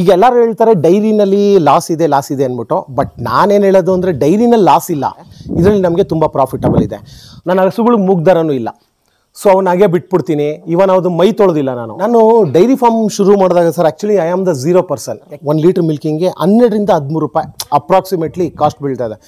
ಈಗ ಎಲ್ಲರೂ ಹೇಳ್ತಾರೆ ಡೈರಿನಲ್ಲಿ ಲಾಸ್ ಇದೆ ಅಂದ್ಬಿಟ್ಟು. ಬಟ್ ನಾನೇನು ಹೇಳೋದು ಅಂದರೆ ಡೈರಿನಲ್ಲಿ ಲಾಸ್ ಇಲ್ಲ, ಇದರಲ್ಲಿ ನಮಗೆ ತುಂಬ ಪ್ರಾಫಿಟಬಲ್ ಇದೆ. ನನ್ನ ಹಸುಗಳು ಮೂಗ್ದಾರನೂ ಇಲ್ಲ, ಸೊ ಅವನ್ನ ಹಾಗೆ ಬಿಟ್ಬಿಡ್ತೀನಿ. ಇವನ್ ಅದು ಮೈ ತೊಳೆದಿಲ್ಲ. ನಾನು ಡೈರಿ ಫಾರ್ಮ್ ಶುರು ಮಾಡಿದಾಗ sir actually I am the 0%. 1 litre ಮಿಲ್ಕಿಂಗ್ಗೆ 12 ರಿಂದ 13 ರೂಪಾಯಿ ಅಪ್ರಾಕ್ಸಿಮೇಟ್ಲಿ ಕಾಸ್ಟ್ ಬೀಳ್ತಾ ಇದೆ.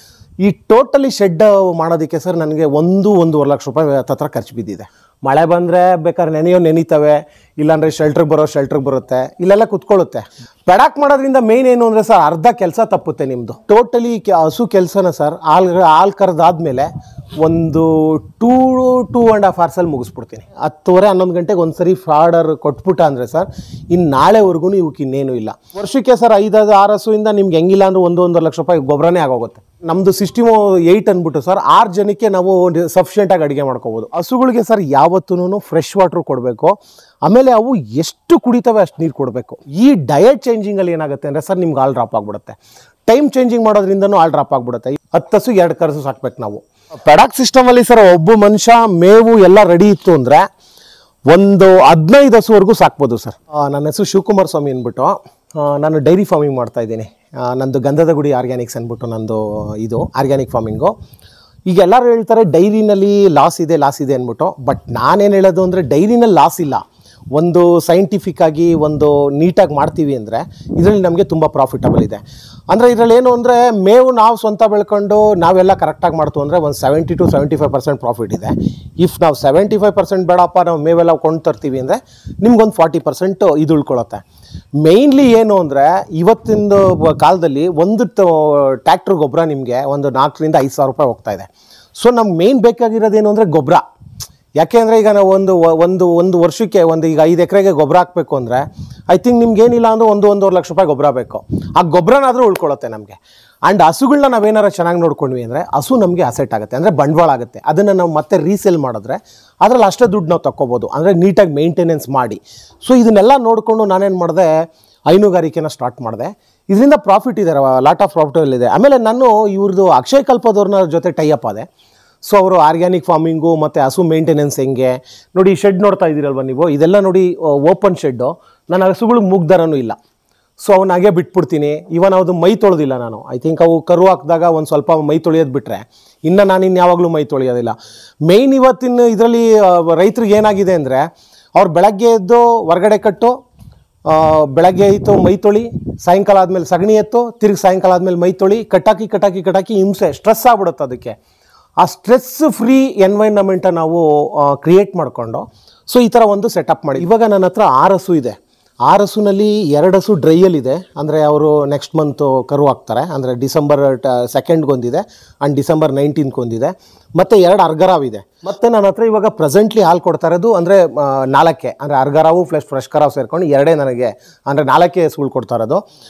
ಈ ಟೋಟಲಿ ಶೆಡ್ ಮಾಡೋದಕ್ಕೆ ಸರ್ ನನಗೆ 1-1.5 ಲಕ್ಷ ರೂಪಾಯಿ ಹತ್ರ ಖರ್ಚು ಬಿದ್ದಿದೆ. ಮಳೆ ಬಂದರೆ ಬೇಕಾದ್ರೆ ನೆನೀತವೆ, ಇಲ್ಲಾಂದರೆ ಶೆಲ್ಟ್ರಿಗೆ ಬರುತ್ತೆ, ಇಲ್ಲೆಲ್ಲ ಕುತ್ಕೊಳ್ಳುತ್ತೆ. ಪೆಡಾಕ್ ಮಾಡೋದ್ರಿಂದ ಮೇನ್ ಏನು ಅಂದರೆ ಸರ್ ಅರ್ಧ ಕೆಲಸ ತಪ್ಪುತ್ತೆ ನಿಮ್ಮದು. ಟೋಟಲಿ ಹಸು ಕೆಲಸನ ಸರ್ ಹಾಲು ಕರೆದಾದ್ಮೇಲೆ ಒಂದು 2.5 hours ಮುಗಿಸ್ಬಿಡ್ತೀನಿ. 10:30-11 ಗಂಟೆಗೆ ಒಂದು ಸರಿ ಆರ್ಡರ್ ಕೊಟ್ಬಿಟ್ಟ ಅಂದರೆ ಸರ್ ಇನ್ನು ನಾಳೆವರೆಗೂ ಇವಕ್ಕೆ ಇನ್ನೇನು ಇಲ್ಲ. ವರ್ಷಕ್ಕೆ ಸರ್ 5-6 ಹಸುವಿಂದ ನಿಮ್ಗೆ ಹೆಂಗಿಲ್ಲ ಅಂದ್ರೆ 1-1.5 ಲಕ್ಷ ರೂಪಾಯಿ ಗೊಬ್ಬರನೇ ಆಗೋಗುತ್ತೆ. ನಮ್ಮದು ಸಿಸ್ಟಮ್ 8 ಅಂದ್ಬಿಟ್ಟು ಸರ್ 6 ಜನಕ್ಕೆ ನಾವು ಸಫಿಷಿಯೆಂಟಾಗಿ ಅಡುಗೆ ಮಾಡ್ಕೋಬೋದು. ಹಸುಗಳಿಗೆ ಸರ್ ಯಾವತ್ತೂ ಫ್ರೆಶ್ ವಾಟ್ರ್ ಕೊಡಬೇಕು. ಆಮೇಲೆ ಅವು ಎಷ್ಟು ಕುಡಿತವೆ ಅಷ್ಟು ನೀರು ಕೊಡಬೇಕು. ಈ ಡಯಟ್ ಚೇಂಜಿಂಗಲ್ಲಿ ಏನಾಗುತ್ತೆ ಅಂದರೆ ಸರ್ ನಿಮ್ಗೆ ಹಾಲು ಡ್ರಾಪ್ ಆಗಿಬಿಡುತ್ತೆ. ಟೈಮ್ ಚೇಂಜಿಂಗ್ ಮಾಡೋದ್ರಿಂದನೂ ಹಾಲು ಡ್ರಾಪ್ ಆಗಿಬಿಡುತ್ತೆ. 10 ಹಸು 2 ಕರಸು ಸಾಕ್ಬೇಕು ನಾವು. ಪೆಡಾಕ್ ಸಿಸ್ಟಮಲ್ಲಿ ಸರ್ ಒಬ್ಬ ಮನುಷ್ಯ ಮೇವು ಎಲ್ಲ ರೆಡಿ ಇತ್ತು ಅಂದರೆ ಒಂದು 15 ಹಸುವರೆಗೂ ಸಾಕ್ಬೋದು ಸರ್. ನನ್ನ ಹೆಸರು ಶಿವಕುಮಾರ್ ಸ್ವಾಮಿ ಅಂದ್ಬಿಟ್ಟು ನಾನು ಡೈರಿ ಫಾರ್ಮಿಂಗ್ ಮಾಡ್ತಾ ಇದ್ದೀನಿ. ನಂದು ಗಂಧದ ಗುಡಿ ಆರ್ಗ್ಯಾನಿಕ್ಸ್ ಅಂದ್ಬಿಟ್ಟು ನಂದು ಇದು ಆರ್ಗ್ಯಾನಿಕ್ ಫಾರ್ಮಿಂಗು. ಈಗ ಎಲ್ಲರೂ ಹೇಳ್ತಾರೆ ಡೈರಿನಲ್ಲಿ ಲಾಸ್ ಇದೆ ಅಂದ್ಬಿಟ್ಟು. ಬಟ್ ನಾನೇನು ಹೇಳೋದು ಅಂದರೆ ಡೈರಿನಲ್ಲಿ ಲಾಸ್ ಇಲ್ಲ. ಒಂದು ಸೈಂಟಿಫಿಕ್ ಆಗಿ ಒಂದು ನೀಟಾಗಿ ಮಾಡ್ತೀವಿ ಅಂದರೆ ಇದರಲ್ಲಿ ನಮಗೆ ತುಂಬ ಪ್ರಾಫಿಟಬಲ್ ಇದೆ. ಅಂದರೆ ಇದರಲ್ಲಿ ಏನು ಅಂದರೆ ಮೇವು ನಾವು ಸ್ವಂತ ಬೆಳ್ಕೊಂಡು ನಾವೆಲ್ಲ ಕರೆಕ್ಟಾಗಿ ಮಾಡ್ತು ಅಂದರೆ ಒಂದು 70-75% ಪ್ರಾಫಿಟ್ ಇದೆ. ಇಫ್ ನಾವು 75% ಬೇಡಪ್ಪ ನಾವು ಮೇವೆಲ್ಲ ಕೊಂಡು ತರ್ತೀವಿ ಅಂದರೆ ನಿಮ್ಗೊಂದು 40% ಇದು ಉಳ್ಕೊಳ್ಳುತ್ತೆ. ಮೇಯ್ನ್ಲಿ ಏನು ಅಂದರೆ ಇವತ್ತಿನ ಕಾಲದಲ್ಲಿ ಒಂದು ಟ್ಯಾಕ್ಟ್ರ್ ಗೊಬ್ಬರ ನಿಮಗೆ ಒಂದು 4,000-5,000 ರೂಪಾಯಿ ಹೋಗ್ತಾ ಇದೆ. ಸೊ ನಮ್ಗೆ ಮೇಯ್ನ್ ಬೇಕಾಗಿರೋದೇನು ಅಂದರೆ ಗೊಬ್ಬರ. ಯಾಕೆಂದರೆ ಈಗ ನಾವು ಒಂದು ವರ್ಷಕ್ಕೆ ಈಗ 5 ಎಕರೆಗೆ ಗೊಬ್ಬರ ಹಾಕಬೇಕು ಅಂದರೆ ಐ ಥಿಂಕ್ ನಿಮ್ಗೇನಿಲ್ಲ ಅಂದರೆ 1-1.5 ಲಕ್ಷ ರೂಪಾಯಿ ಗೊಬ್ಬರ ಬೇಕು. ಆ ಗೊಬ್ಬರನಾದರೂ ಉಳ್ಕೊಳ್ಳುತ್ತೆ ನಮಗೆ. ಆ್ಯಂಡ್ ಹಸುಗಳನ್ನ ನಾವೇನಾರ ಚೆನ್ನಾಗಿ ನೋಡ್ಕೊಂಡ್ವಿ ಅಂದರೆ ಹಸು ನಮಗೆ ಅಸೆಟ್ ಆಗುತ್ತೆ, ಅಂದರೆ ಬಂಡವಾಳ ಆಗುತ್ತೆ. ಅದನ್ನು ನಾವು ಮತ್ತೆ ರೀಸೇಲ್ ಮಾಡಿದ್ರೆ ಅದರಲ್ಲಿ ಅಷ್ಟೇ ದುಡ್ಡು ನಾವು ತಕ್ಕೋಬೋದು, ಅಂದರೆ ನೀಟಾಗಿ ಮೇಂಟೆನೆನ್ಸ್ ಮಾಡಿ. ಸೊ ಇದನ್ನೆಲ್ಲ ನೋಡಿಕೊಂಡು ನಾನೇನು ಮಾಡಿದೆ, ಹೈನುಗಾರಿಕೆನ ಸ್ಟಾರ್ಟ್ ಮಾಡಿದೆ. ಇದರಿಂದ ಪ್ರಾಫಿಟ್ ಇದೆ, ಲಾಟ್ ಆಫ್ ಪ್ರಾಫಿಟಬಲ್ ಇದೆ. ಆಮೇಲೆ ನಾನು ಇವ್ರದ್ದು ಅಕ್ಷಯ ಕಲ್ಪದವ್ರನ್ನ ಜೊತೆ ಟೈಅಪ್ ಆದೆ. ಸೊ ಅವರು ಆರ್ಗ್ಯಾನಿಕ್ ಫಾರ್ಮಿಂಗು ಮತ್ತು ಹಸು ಮೇಂಟೆನೆನ್ಸ್ ಹೆಂಗೆ ನೋಡಿ. ಈ ಶೆಡ್ ನೋಡ್ತಾ ಇದ್ದೀರಲ್ವ ನೀವು, ಇದೆಲ್ಲ ನೋಡಿ ಓಪನ್ ಶೆಡ್ಡು. ನನ್ನ ಹಸುಗಳು ಮೂಗ್ದಾರನೂ ಇಲ್ಲ, ಸೊ ಅವನ್ನ ಹಾಗೆ ಬಿಟ್ಬಿಡ್ತೀನಿ. ಇವನ್ ಅದು ಮೈ ತೊಳೆದಿಲ್ಲ ನಾನು. ಐ ಥಿಂಕ್ ಅವು ಕರು ಹಾಕಿದಾಗ ಒಂದು ಸ್ವಲ್ಪ ಮೈ ತೊಳೆಯೋದು ಬಿಟ್ಟರೆ ನಾನು ಯಾವಾಗಲೂ ಮೈ ತೊಳೆಯೋದಿಲ್ಲ. ಮೇಯ್ನ್ ಇವತ್ತಿನ ಇದರಲ್ಲಿ ರೈತರಿಗೆ ಏನಾಗಿದೆ ಅಂದರೆ ಅವ್ರು ಬೆಳಗ್ಗೆ ಎದ್ದು ಹೊರಗಡೆ ಕಟ್ಟು, ಬೆಳಗ್ಗೆ ಆಯಿತು ಮೈ ತೊಳಿ, ಸಾಯಂಕಾಲ ಆದಮೇಲೆ ಸಗಣಿ ಎತ್ತು, ತಿರುಗಿ ಸಾಯಂಕಾಲ ಆದಮೇಲೆ ಮೈ ತೊಳಿ, ಕಟ್ಟಾಕಿ ಹಿಂಸೆ, ಸ್ಟ್ರೆಸ್ ಆಗ್ಬಿಡುತ್ತೆ. ಅದಕ್ಕೆ ಆ ಸ್ಟ್ರೆಸ್ ಫ್ರೀ ಎನ್ವೈರ್ನಮೆಂಟನ್ನು ನಾವು ಕ್ರಿಯೇಟ್ ಮಾಡಿಕೊಂಡು ಸೊ ಈ ಥರ ಒಂದು ಸೆಟಪ್ ಮಾಡಿ. ಇವಾಗ ನನ್ನ ಹತ್ರ 6 ಹಸು ಇದೆ. 6 ಹಸುನಲ್ಲಿ 2 ಹಸು ಡ್ರೈಯಲ್ಲಿದೆ, ಅಂದರೆ ಅವರು ನೆಕ್ಸ್ಟ್ ಮಂತು ಕರು ಹಾಕ್ತಾರೆ. ಅಂದರೆ ಡಿಸೆಂಬರ್ 2 ಒಂದಿದೆ ಆ್ಯಂಡ್ ಡಿಸೆಂಬರ್ 19 ಒಂದಿದೆ, ಮತ್ತು 2 ಅರ್ಗರಾವಿದೆ. ಮತ್ತು ನನ್ನ ಹತ್ರ ಇವಾಗ ಪ್ರೆಸೆಂಟ್ಲಿ ಹಾಲು ಕೊಡ್ತಾ ಇರೋದು ಅಂದರೆ 4, ಅಂದರೆ ಅರ್ಗರಾವು ಪ್ಲಸ್ ಫ್ರೆಶ್ ಕರಾವು ಸೇರ್ಕೊಂಡು 2 ನನಗೆ, ಅಂದರೆ 4 ಹಸುಗಳು ಕೊಡ್ತಾ ಇರೋದು.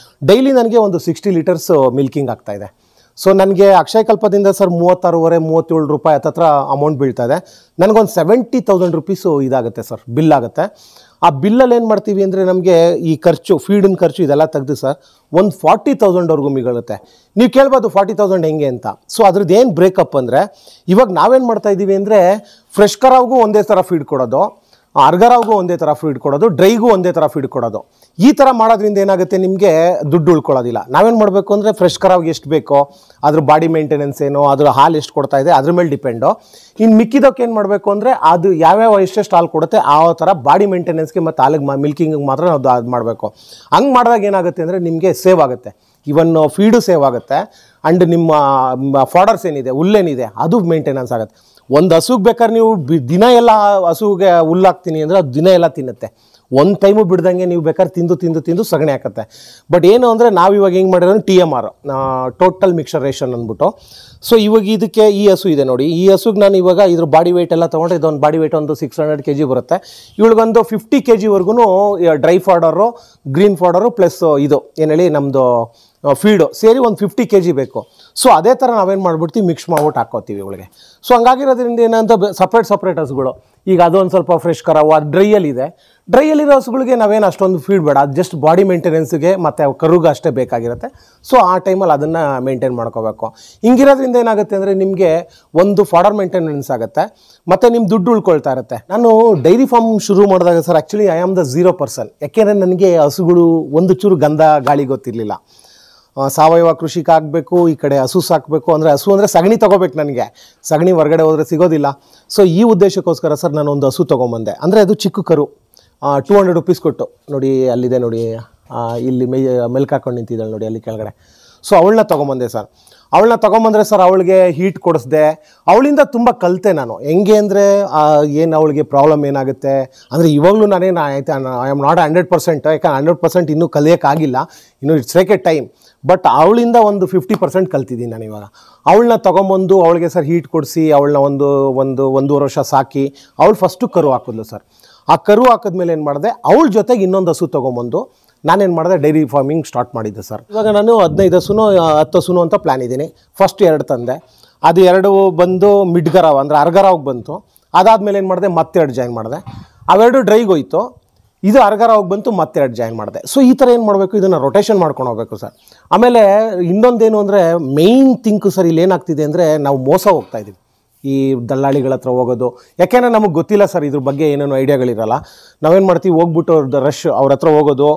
ಡೈಲಿ ನನಗೆ ಒಂದು 60 ಲೀಟರ್ಸ್ ಮಿಲ್ಕಿಂಗ್ ಆಗ್ತಾಯಿದೆ. ಸೊ ನನಗೆ ಅಕ್ಷಯ ಕಲ್ಪದಿಂದ ಸರ್ 36-37 ರೂಪಾಯಿ ಹತ್ತತ್ರ ಅಮೌಂಟ್ ಬೀಳ್ತಾ ಇದೆ. ನನಗೊಂದು 70,000 ರುಪೀಸು ಇದಾಗುತ್ತೆ ಸರ್, ಬಿಲ್ ಆಗುತ್ತೆ. ಆ ಬಿಲ್ಲಲ್ಲಿ ಏನು ಮಾಡ್ತೀವಿ ಅಂದರೆ ನಮಗೆ ಈ ಖರ್ಚು, ಫೀಡಿನ ಖರ್ಚು ಇದೆಲ್ಲ ತೆಗೆದು ಸರ್ ಒಂದು 40,000ವರೆಗೂ ಮಿಗುತ್ತೆ. ನೀವು ಕೇಳ್ಬೋದು 40,000 ಹೆಂಗೆ ಅಂತ. ಸೊ ಅದ್ರದ್ದು ಏನು ಬ್ರೇಕಪ್ ಅಂದರೆ ಇವಾಗ ನಾವೇನು ಮಾಡ್ತಾಯಿದ್ದೀವಿ ಅಂದರೆ ಫ್ರೆಶ್ ಕರಾವ್ಗೂ ಒಂದೇ ಥರ ಫೀಡ್ ಕೊಡೋದು, ಅರ್ಗರಾವ್ಗೂ ಒಂದೇ ಥರ ಫೀಡ್ ಕೊಡೋದು, ಡ್ರೈಗೂ ಒಂದೇ ಥರ ಫೀಡ್ ಕೊಡೋದು. ಈ ಥರ ಮಾಡೋದ್ರಿಂದ ಏನಾಗುತ್ತೆ, ನಿಮಗೆ ದುಡ್ಡು ಉಳ್ಕೊಳ್ಳೋದಿಲ್ಲ. ನಾವೇನು ಮಾಡಬೇಕು ಅಂದರೆ ಫ್ರೆಶ್ ಕರಾವ್ಗೆ ಎಷ್ಟು ಬೇಕೋ ಅದ್ರ ಬಾಡಿ ಮೇಂಟೆನೆನ್ಸ್ ಏನೋ, ಅದ್ರ ಹಾಲು ಎಷ್ಟು ಕೊಡ್ತಾ ಇದೆ ಅದ್ರ ಮೇಲೆ ಡಿಪೆಂಡು. ಇನ್ನು ಮಿಕ್ಕಿದಕ್ಕೆ ಏನು ಮಾಡಬೇಕು ಅಂದರೆ ಅದು ಯಾವ್ಯಾವ ಎಷ್ಟೆಷ್ಟು ಹಾಲು ಕೊಡುತ್ತೆ ಆ ಥರ ಬಾಡಿ ಮೇಂಟೆನೆನ್ಸ್ಗೆ ಮತ್ತು ಹಾಲಿಗೆ ಮಿಲ್ಕಿಂಗಿಗೆ ಮಾತ್ರ ನಾವು ಅದು ಮಾಡಬೇಕು. ಹಂಗೆ ಮಾಡಿದಾಗ ಏನಾಗುತ್ತೆ ಅಂದರೆ ನಿಮಗೆ ಸೇವ್ ಆಗುತ್ತೆ. ಇವನ್ ಫೀಡು ಸೇವ್ ಆಗುತ್ತೆ ಆ್ಯಂಡ್ ನಿಮ್ಮ ಫಾಡರ್ಸ್ ಏನಿದೆ, ಹುಲ್ಲೇನಿದೆ ಅದು ಮೇಂಟೆನೆನ್ಸ್ ಆಗುತ್ತೆ. ಒಂದು ಹಸುಗೆ ಬೇಕಾದ್ರೆ ನೀವು ದಿನ ಎಲ್ಲ ಹಸುಗೆ ಹುಲ್ಲಾಕ್ತೀನಿ ಅಂದರೆ ಅದು ದಿನ ಎಲ್ಲ ತಿನ್ನುತ್ತೆ. ಒಂದು ಟೈಮು ಬಿಡ್ದಂಗೆ ನೀವು ಬೇಕಾದ್ರೆ ತಿಂದು ಸಗಣಿ ಹಾಕುತ್ತೆ. ಬಟ್ ಏನು ಅಂದರೆ ನಾವು ಇವಾಗ ಹೆಂಗೆ ಮಾಡಿರೋದು TMR, ಟೋಟಲ್ ಮಿಕ್ಸರ್ ರೇಷನ್ ಅಂದ್ಬಿಟ್ಟು. ಸೊ ಇವಾಗ ಇದಕ್ಕೆ ಈ ಹಸು ಇದೆ ನೋಡಿ, ಈ ಹಸುಗೆ ನಾನು ಇವಾಗ ಇದ್ರ ಬಾಡಿ ವೆಯ್ಟ್ ಎಲ್ಲ ತೊಗೊಂಡ್ರೆ ಇದೊಂದು ಬಾಡಿ ವೆಯ್ಟ್ ಒಂದು 600 kg ಬರುತ್ತೆ. ಇವಳಿಗೊಂದು 50 kgವರೆಗೂ ಡ್ರೈ ಫಾಡರು, ಗ್ರೀನ್ ಫಾಡರು ಪ್ಲಸ್ ಇದು ಏನು ಹೇಳಿ ನಮ್ಮದು ಫೀಡು ಸೇರಿ ಒಂದು 50 kg ಬೇಕು. ಸೊ ಅದೇ ಥರ ನಾವೇನು ಮಾಡ್ಬಿಡ್ತೀವಿ, ಮಿಕ್ಸ್ ಮಾಡ್ಬಿಟ್ಟು ಹಾಕೋತೀವಿ ಇವಳಿಗೆ. ಸೊ ಹಂಗಾಗಿರೋದ್ರಿಂದ ಏನಂತ ಸಪ್ರೇಟ್ ಹಸುಗಳು ಈಗ ಅದೊಂದು ಸ್ವಲ್ಪ ಫ್ರೆಶ್ ಕರಾವು ಅದು ಡ್ರೈಯಲ್ಲಿದೆ. ಡ್ರೈಯಲ್ಲಿರೋ ಹಸುಗಳಿಗೆ ನಾವೇನು ಅಷ್ಟೊಂದು ಫೀಡ್ ಬೇಡ, ಅದು ಜಸ್ಟ್ ಬಾಡಿ ಮೇಂಟೆನೆನ್ಸ್ಗೆ ಮತ್ತು ಕರುಗೆ ಅಷ್ಟೇ ಬೇಕಾಗಿರುತ್ತೆ. ಸೊ ಆ ಟೈಮಲ್ಲಿ ಅದನ್ನು ಮೇಂಟೈನ್ ಮಾಡ್ಕೋಬೇಕು. ಹಿಂಗಿರೋದ್ರಿಂದ ಏನಾಗುತ್ತೆ ಅಂದರೆ ನಿಮಗೆ ಒಂದು ಫಾಡರ್ ಮೇಂಟೆನೆನ್ಸ್ ಆಗುತ್ತೆ ಮತ್ತು ನಿಮ್ಮ ದುಡ್ಡು ಉಳ್ಕೊಳ್ತಾ ಇರುತ್ತೆ. ನಾನು ಡೈರಿ ಫಾರ್ಮ್ ಶುರು ಮಾಡಿದಾಗ sir actually I am the 0%. ಯಾಕೆಂದರೆ ನನಗೆ ಹಸುಗಳು ಒಂದು ಚೂರು ಗಂಧ ಗಾಳಿ ಗೊತ್ತಿರಲಿಲ್ಲ. ಸಾವಯವ ಕೃಷಿಗೆ ಆಗಬೇಕು, ಈ ಕಡೆ ಹಸು ಸಾಕಬೇಕು ಅಂದರೆ ಹಸು ಅಂದರೆ ಸಗಣಿ ತೊಗೋಬೇಕು, ನನಗೆ ಸಗಣಿ ಹೊರಗಡೆ ಹೋದರೆ ಸಿಗೋದಿಲ್ಲ. ಸೊ ಈ ಉದ್ದೇಶಕ್ಕೋಸ್ಕರ ಸರ್ ನಾನು ಒಂದು ಹಸು ತೊಗೊಂಬಂದೆ. ಅಂದರೆ ಅದು ಚಿಕ್ಕ ಕರು, 200 ರೂಪೀಸ್ ಕೊಟ್ಟು. ನೋಡಿ ಅಲ್ಲಿದೆ ನೋಡಿ, ಇಲ್ಲಿ ಮೆಲ್ಕ್ ಹಾಕೊಂಡು ನಿಂತಿದ್ದಾಳೆ ನೋಡಿ ಅಲ್ಲಿ ಕೆಳಗಡೆ. ಸೊ ಅವಳನ್ನ ತೊಗೊಂಬಂದೆ ಸರ್. ಅವಳನ್ನ ತೊಗೊಂಬಂದರೆ ಸರ್ ಅವಳಿಗೆ ಹೀಟ್ ಕೊಡಿಸ್ದೆ. ಅವಳಿಂದ ತುಂಬ ಕಲಿತೆ ನಾನು. ಹೆಂಗೆ ಅಂದರೆ ಏನು ಅವಳಿಗೆ ಪ್ರಾಬ್ಲಮ್ ಏನಾಗುತ್ತೆ ಅಂದರೆ ಇವಾಗಲೂ ನಾನೇನು ಆಯ್ತು ಐ ಆಮ್ ನಾಟ್ 100%, ಯಾಕಂದ್ರೆ 100% ಇನ್ನೂ ಕಲಿಯೋಕ್ಕಾಗಿಲ್ಲ, ಇನ್ನೂ it's take A time. But ಅವಳಿಂದ ಒಂದು 50% ಕಲ್ತಿದ್ದೀನಿ ನಾನು ಇವಾಗ. ಅವಳನ್ನ ತೊಗೊಂಬಂದು ಅವಳಿಗೆ ಸರ್ ಹೀಟ್ ಕೊಡಿಸಿ ಅವಳನ್ನ ಒಂದೂವರೆ ವರ್ಷ ಸಾಕಿ ಅವಳು ಫಸ್ಟು ಕರು ಹಾಕಿದ್ಲು ಸರ್. ಆ ಕರು ಹಾಕಿದ್ಮೇಲೆ ಏನು ಮಾಡಿದೆ, ಅವಳ ಜೊತೆಗೆ ಇನ್ನೊಂದು ಹಸು ತೊಗೊಂಬಂದು ನಾನೇನು ಮಾಡಿದೆ, ಡೈರಿ ಫಾರ್ಮಿಂಗ್ ಸ್ಟಾರ್ಟ್ ಮಾಡಿದ್ದೆ ಸರ್. ಇವಾಗ ನಾನು 15 ಹಸುನೋ 10 ಹಸುನೋ ಅಂತ ಪ್ಲ್ಯಾನ್ ಇದ್ದೀನಿ. ಫಸ್ಟ್ 2 ತಂದೆ, ಅದು 2 ಬಂದು ಮಿಡ್ಗರಾವ್ ಅಂದರೆ ಅರ್ಗರಾವ್ಗೆ ಬಂತು. ಅದಾದಮೇಲೆ ಏನು ಮಾಡಿದೆ, ಮತ್ತೆ 2 ಜಾಯಿನ್ ಮಾಡಿದೆ. ಅವೆರಡು ಡ್ರೈಗೆ ಹೋಯ್ತು, ಇದು ಅರ್ಗರಾವ್ಗೆ ಬಂತು, ಮತ್ತೆ 2 ಜಾಯಿನ್ ಮಾಡಿದೆ. ಸೊ ಈ ಥರ ಏನು ಮಾಡಬೇಕು, ಇದನ್ನು ರೊಟೇಷನ್ ಮಾಡ್ಕೊಂಡು ಹೋಗಬೇಕು ಸರ್. ಆಮೇಲೆ ಇನ್ನೊಂದೇನು ಅಂದರೆ ಮೇಯ್ನ್ ಥಿಂಕು ಸರ್, ಇಲ್ಲಿ ಏನಾಗ್ತಿದೆ ಅಂದರೆ ನಾವು ಮೋಸ ಹೋಗ್ತಾಯಿದ್ದೀವಿ ಈ ದಲ್ಲಾಳಿಗಳ ಹತ್ರ ಹೋಗೋದು. ಯಾಕೆಂದರೆ ನಮಗೆ ಗೊತ್ತಿಲ್ಲ ಸರ್ ಇದ್ರ ಬಗ್ಗೆ ಏನೇನು ಐಡಿಯಾಗಳಿರಲ್ಲ. ನಾವೇನು ಮಾಡ್ತೀವಿ, ಹೋಗ್ಬಿಟ್ಟು ರಶ್ ಅವ್ರ ಹತ್ರ ಹೋಗೋದು,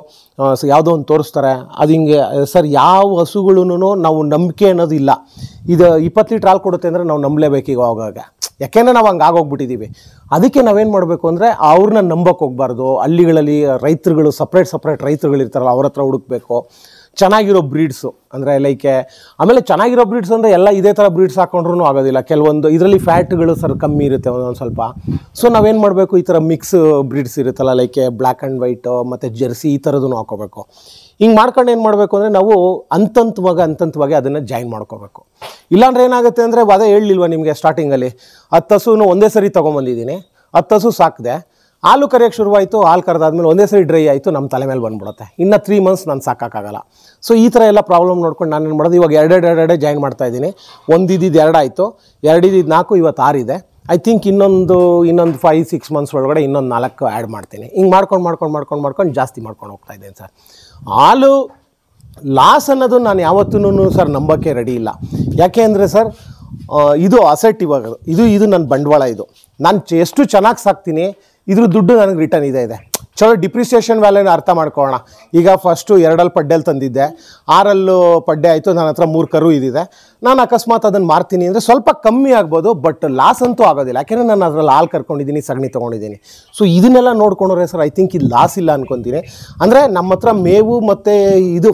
ಯಾವುದೋ ಒಂದು ತೋರಿಸ್ತಾರೆ, ಅದು ಹಿಂಗೆ ಸರ್. ಯಾವ ಹಸುಗಳೂ ನಾವು ನಂಬಿಕೆ ಅನ್ನೋದು ಇಲ್ಲ. ಇದು 20 ಲೀಟ್ರ್ ಹಾಲು ಕೊಡುತ್ತೆ ಅಂದರೆ ನಾವು ನಂಬಲೇಬೇಕು ಈಗ ಹೋಗಾಗ, ಯಾಕೆಂದರೆ ನಾವು ಹಂಗೆ ಆಗೋಗ್ಬಿಟ್ಟಿದ್ದೀವಿ. ಅದಕ್ಕೆ ನಾವೇನು ಮಾಡಬೇಕು ಅಂದರೆ ಅವ್ರನ್ನ ನಂಬಕ್ಕೆ ಹೋಗ್ಬಾರ್ದು. ಹಳ್ಳಿಗಳಲ್ಲಿ ರೈತರುಗಳು ಸಪ್ರೇಟ್ ರೈತರುಗಳಿರ್ತಾರಲ್ಲ, ಅವ್ರ ಹತ್ರ ಹುಡುಕ್ಬೇಕು. ಚೆನ್ನಾಗಿರೋ ಬ್ರೀಡ್ಸು ಅಂದರೆ ಆಮೇಲೆ ಚೆನ್ನಾಗಿರೋ ಬ್ರೀಡ್ಸ್ ಅಂದರೆ ಎಲ್ಲ ಇದೇ ಥರ ಬ್ರೀಡ್ಸ್ ಹಾಕೊಂಡ್ರೂ ಆಗೋದಿಲ್ಲ. ಕೆಲವೊಂದು ಇದರಲ್ಲಿ ಫ್ಯಾಟ್ಗಳು ಸರ್ ಕಮ್ಮಿ ಇರುತ್ತೆ ಒಂದೊಂದು ಸ್ವಲ್ಪ. ಸೊ ನಾವೇನು ಮಾಡಬೇಕು, ಈ ಥರ ಮಿಕ್ಸ್ ಬ್ರೀಡ್ಸ್ ಇರುತ್ತಲ್ಲ, ಬ್ಲ್ಯಾಕ್ ಆ್ಯಂಡ್ ವೈಟು ಮತ್ತು ಜೆರ್ಸಿ, ಈ ಥರದೂ ಹಾಕೋಬೇಕು. ಹಿಂಗೆ ಮಾಡ್ಕೊಂಡು ಏನು ಮಾಡಬೇಕು ಅಂದರೆ ನಾವು ಹಂತಂತವಾಗಿ ಅದನ್ನು ಜಾಯಿನ್ ಮಾಡ್ಕೋಬೇಕು. ಇಲ್ಲಾಂದ್ರೆ ಏನಾಗುತ್ತೆ ಅಂದರೆ, ಅದೇ ಹೇಳಲಿಲ್ವ ನಿಮಗೆ ಸ್ಟಾರ್ಟಿಂಗಲ್ಲಿ, 10 ಹಸುನು ಒಂದೇ ಸರಿ ತೊಗೊಂಬಂದಿದ್ದೀನಿ. 10 ಹಸು ಸಾಕಿದೆ, ಹಾಲು ಕರೆಯೋಕ್ಕೆ ಶುರುವಾಯಿತು. ಹಾಲು ಕರೆದಾದ್ಮೇಲೆ ಒಂದೇ ಸರಿ ಡ್ರೈ ಆಯಿತು, ನಮ್ಮ ತಲೆ ಮೇಲೆ ಬಂದ್ಬಿಡುತ್ತೆ. ಇನ್ನು 3 ಮಂತ್ಸ್ ನಾನು ಸಾಕೋಕ್ಕಾಗಲ್ಲ. ಸೊ ಈ ಥರ ಎಲ್ಲ ಪ್ರಾಬ್ಲಮ್ ನೋಡ್ಕೊಂಡು ನಾನೇನು ಮಾಡೋದು, ಇವಾಗ 2 ಜಾಯಿನ್ ಮಾಡ್ತಾಯಿದ್ದೀನಿ. 1 2 ಆಯಿತು, 2 4, ಇವತ್ತು 6 ಇದೆ. ಐ ಥಿಂಕ್ ಇನ್ನೊಂದು 5-6 ಮಂತ್ಸ್ ಒಳಗಡೆ ಇನ್ನೊಂದು 4 ಆ್ಯಡ್ ಮಾಡ್ತೀನಿ. ಹಿಂಗೆ ಮಾಡ್ಕೊಂಡು ಜಾಸ್ತಿ ಮಾಡ್ಕೊಂಡು ಹೋಗ್ತಾಯಿದ್ದೇನೆ ಸರ್. ಹಾಲು ಲಾಸ್ ಅನ್ನೋದು ನಾನು ಯಾವತ್ತೂ ಸರ್ ನಂಬೋಕ್ಕೆ ರೆಡಿ ಇಲ್ಲ. ಯಾಕೆ ಅಂದರೆ ಸರ್, ಇದು ಅಸೆಟ್, ಇವಾಗ ಇದು ನನ್ನ ಬಂಡವಾಳ. ಇದು ನಾನು ಎಷ್ಟು ಚೆನ್ನಾಗಿ ಸಾಕ್ತೀನಿ, ಇದ್ರ ದುಡ್ಡು ನನಗೆ ರಿಟರ್ನ್ ಇದೆ. ಚಲೋ ಡಿಪ್ರಿಸಿಯೇಷನ್ ವ್ಯಾಲ್ಯೂನ ಅರ್ಥ ಮಾಡ್ಕೊಳ್ಳೋಣ. ಈಗ ಫಸ್ಟು 2 ಪಡ್ಡೆಯಲ್ಲಿ ತಂದಿದ್ದೆ, 6 ಪಡ್ಡೆ ಆಯಿತು, ನನ್ನ ಹತ್ರ 3 ಕರು ಇದಿದೆ. ನಾನು ಅಕಸ್ಮಾತ್ ಅದನ್ನು ಮಾರ್ತೀನಿ ಅಂದರೆ ಸ್ವಲ್ಪ ಕಮ್ಮಿ ಆಗ್ಬೋದು, ಬಟ್ ಲಾಸ್ ಅಂತೂ ಆಗೋದಿಲ್ಲ. ಯಾಕೆಂದರೆ ನಾನು ಅದರಲ್ಲಿ ಹಾಲು ಕರ್ಕೊಂಡಿದ್ದೀನಿ, ಸಗಣಿ ತೊಗೊಂಡಿದ್ದೀನಿ. ಸೊ ಇದನ್ನೆಲ್ಲ ನೋಡ್ಕೊಂಡ್ರೆ ಸರ್ ಐ ಥಿಂಕ್ ಇದು ಲಾಸ್ ಇಲ್ಲ ಅಂದ್ಕೊತೀನಿ. ಅಂದರೆ ನಮ್ಮ ಹತ್ರ ಮೇವು ಮತ್ತು ಇದು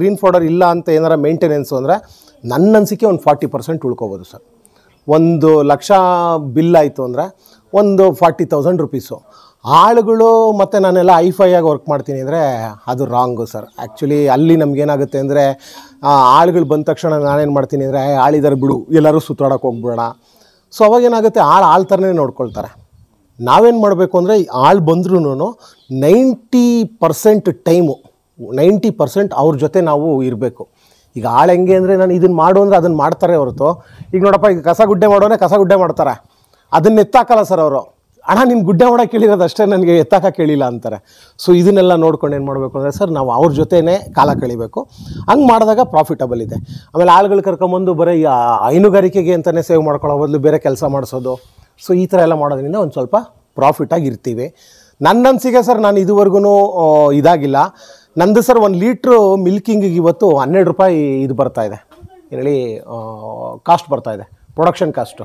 ಗ್ರೀನ್ ಫಾಡರ್ ಇಲ್ಲ ಅಂತ ಏನಾರ ಮೇಂಟೆನೆನ್ಸು ಅಂದರೆ ನನ್ನ ಅನಿಸಿಕೆ ಒಂದು 40% ಉಳ್ಕೊಬೋದು ಸರ್. 1 ಲಕ್ಷ ಬಿಲ್ ಆಯಿತು ಅಂದರೆ ಒಂದು 40,000 ರೂಪೀಸು. ಆಳುಗಳು ಮತ್ತು ನಾನೆಲ್ಲ ಐಫೈಯಾಗಿ ವರ್ಕ್ ಮಾಡ್ತೀನಿ ಅಂದರೆ ಅದು ರಾಂಗು ಸರ್. ಆ್ಯಕ್ಚುಲಿ ಅಲ್ಲಿ ನಮಗೇನಾಗುತ್ತೆ ಅಂದರೆ, ಆಳುಗಳು ಬಂದ ತಕ್ಷಣ ನಾನೇನು ಮಾಡ್ತೀನಿ ಅಂದರೆ, ಆಳಿದಾರೆ ಬಿಡು, ಎಲ್ಲರೂ ಸುತ್ತಾಡೋಕೆ ಹೋಗ್ಬೇಡ. ಸೊ ಅವಾಗೇನಾಗುತ್ತೆ, ಆಳು ಥರನೇ ನೋಡ್ಕೊಳ್ತಾರೆ. ನಾವೇನು ಮಾಡಬೇಕು ಅಂದರೆ, ಆಳು ಬಂದ್ರೂ 90% ಟೈಮು 90% ಅವ್ರ ಜೊತೆ ನಾವು ಇರಬೇಕು. ಈಗ ಆಳು ಹೆಂಗೆ ಅಂದರೆ, ನಾನು ಇದನ್ನು ಮಾಡು ಅಂದರೆ ಅದನ್ನು ಮಾಡ್ತಾರೆ ಹೊರತು, ಈಗ ನೋಡಪ್ಪ, ಈಗ ಕಸ ಗುಡ್ಡೆ ಮಾಡೋನೆ ಕಸ ಗುಡ್ಡೆ ಮಾಡ್ತಾರೆ, ಅದನ್ನು ಎತ್ತಾಕಲ್ಲ ಸರ್ ಅವರು. ಅಣ್ಣ ನಿನ್ನ ಗುಡ್ಡೆ ಮಾಡೋಕೆ ಕೇಳಿರೋದು ಅಷ್ಟೇ, ನನಗೆ ಎತ್ತಾಕ ಕೇಳಿಲ್ಲ ಅಂತಾರೆ. ಸೊ ಇದನ್ನೆಲ್ಲ ನೋಡ್ಕೊಂಡು ಏನು ಮಾಡಬೇಕು ಅಂದರೆ ಸರ್, ನಾವು ಅವ್ರ ಜೊತೆನೇ ಕಾಲ ಕಳಿಬೇಕು. ಹಂಗೆ ಮಾಡಿದಾಗ ಪ್ರಾಫಿಟಬಲ್ ಇದೆ. ಆಮೇಲೆ ಆಳುಗಳು ಕರ್ಕೊಂಬಂದು ಬರೀ ಹೈನುಗಾರಿಕೆಗೆ ಅಂತಲೇ ಸೇವ್ ಮಾಡ್ಕೊಳ್ಳೋ ಬದಲು ಬೇರೆ ಕೆಲಸ ಮಾಡಿಸೋದು. ಸೊ ಈ ಥರ ಎಲ್ಲ ಮಾಡೋದ್ರಿಂದ ಒಂದು ಸ್ವಲ್ಪ ಪ್ರಾಫಿಟಾಗಿ ಇರ್ತೀವಿ. ನನ್ನ ಅನಿಸಿಕೆ ಸರ್, ನಾನು ಇದುವರೆಗೂ ಇದಾಗಿಲ್ಲ. ನಂದು ಸರ್ 1 ಲೀಟ್ರು ಮಿಲ್ಕಿಂಗಿಗೆ ಇವತ್ತು 12 ರೂಪಾಯಿ ಇದು ಬರ್ತಾಯಿದೆ, ಹೇಳಿ ಕಾಸ್ಟ್ ಬರ್ತಾಯಿದೆ, ಪ್ರೊಡಕ್ಷನ್ ಕಾಸ್ಟು.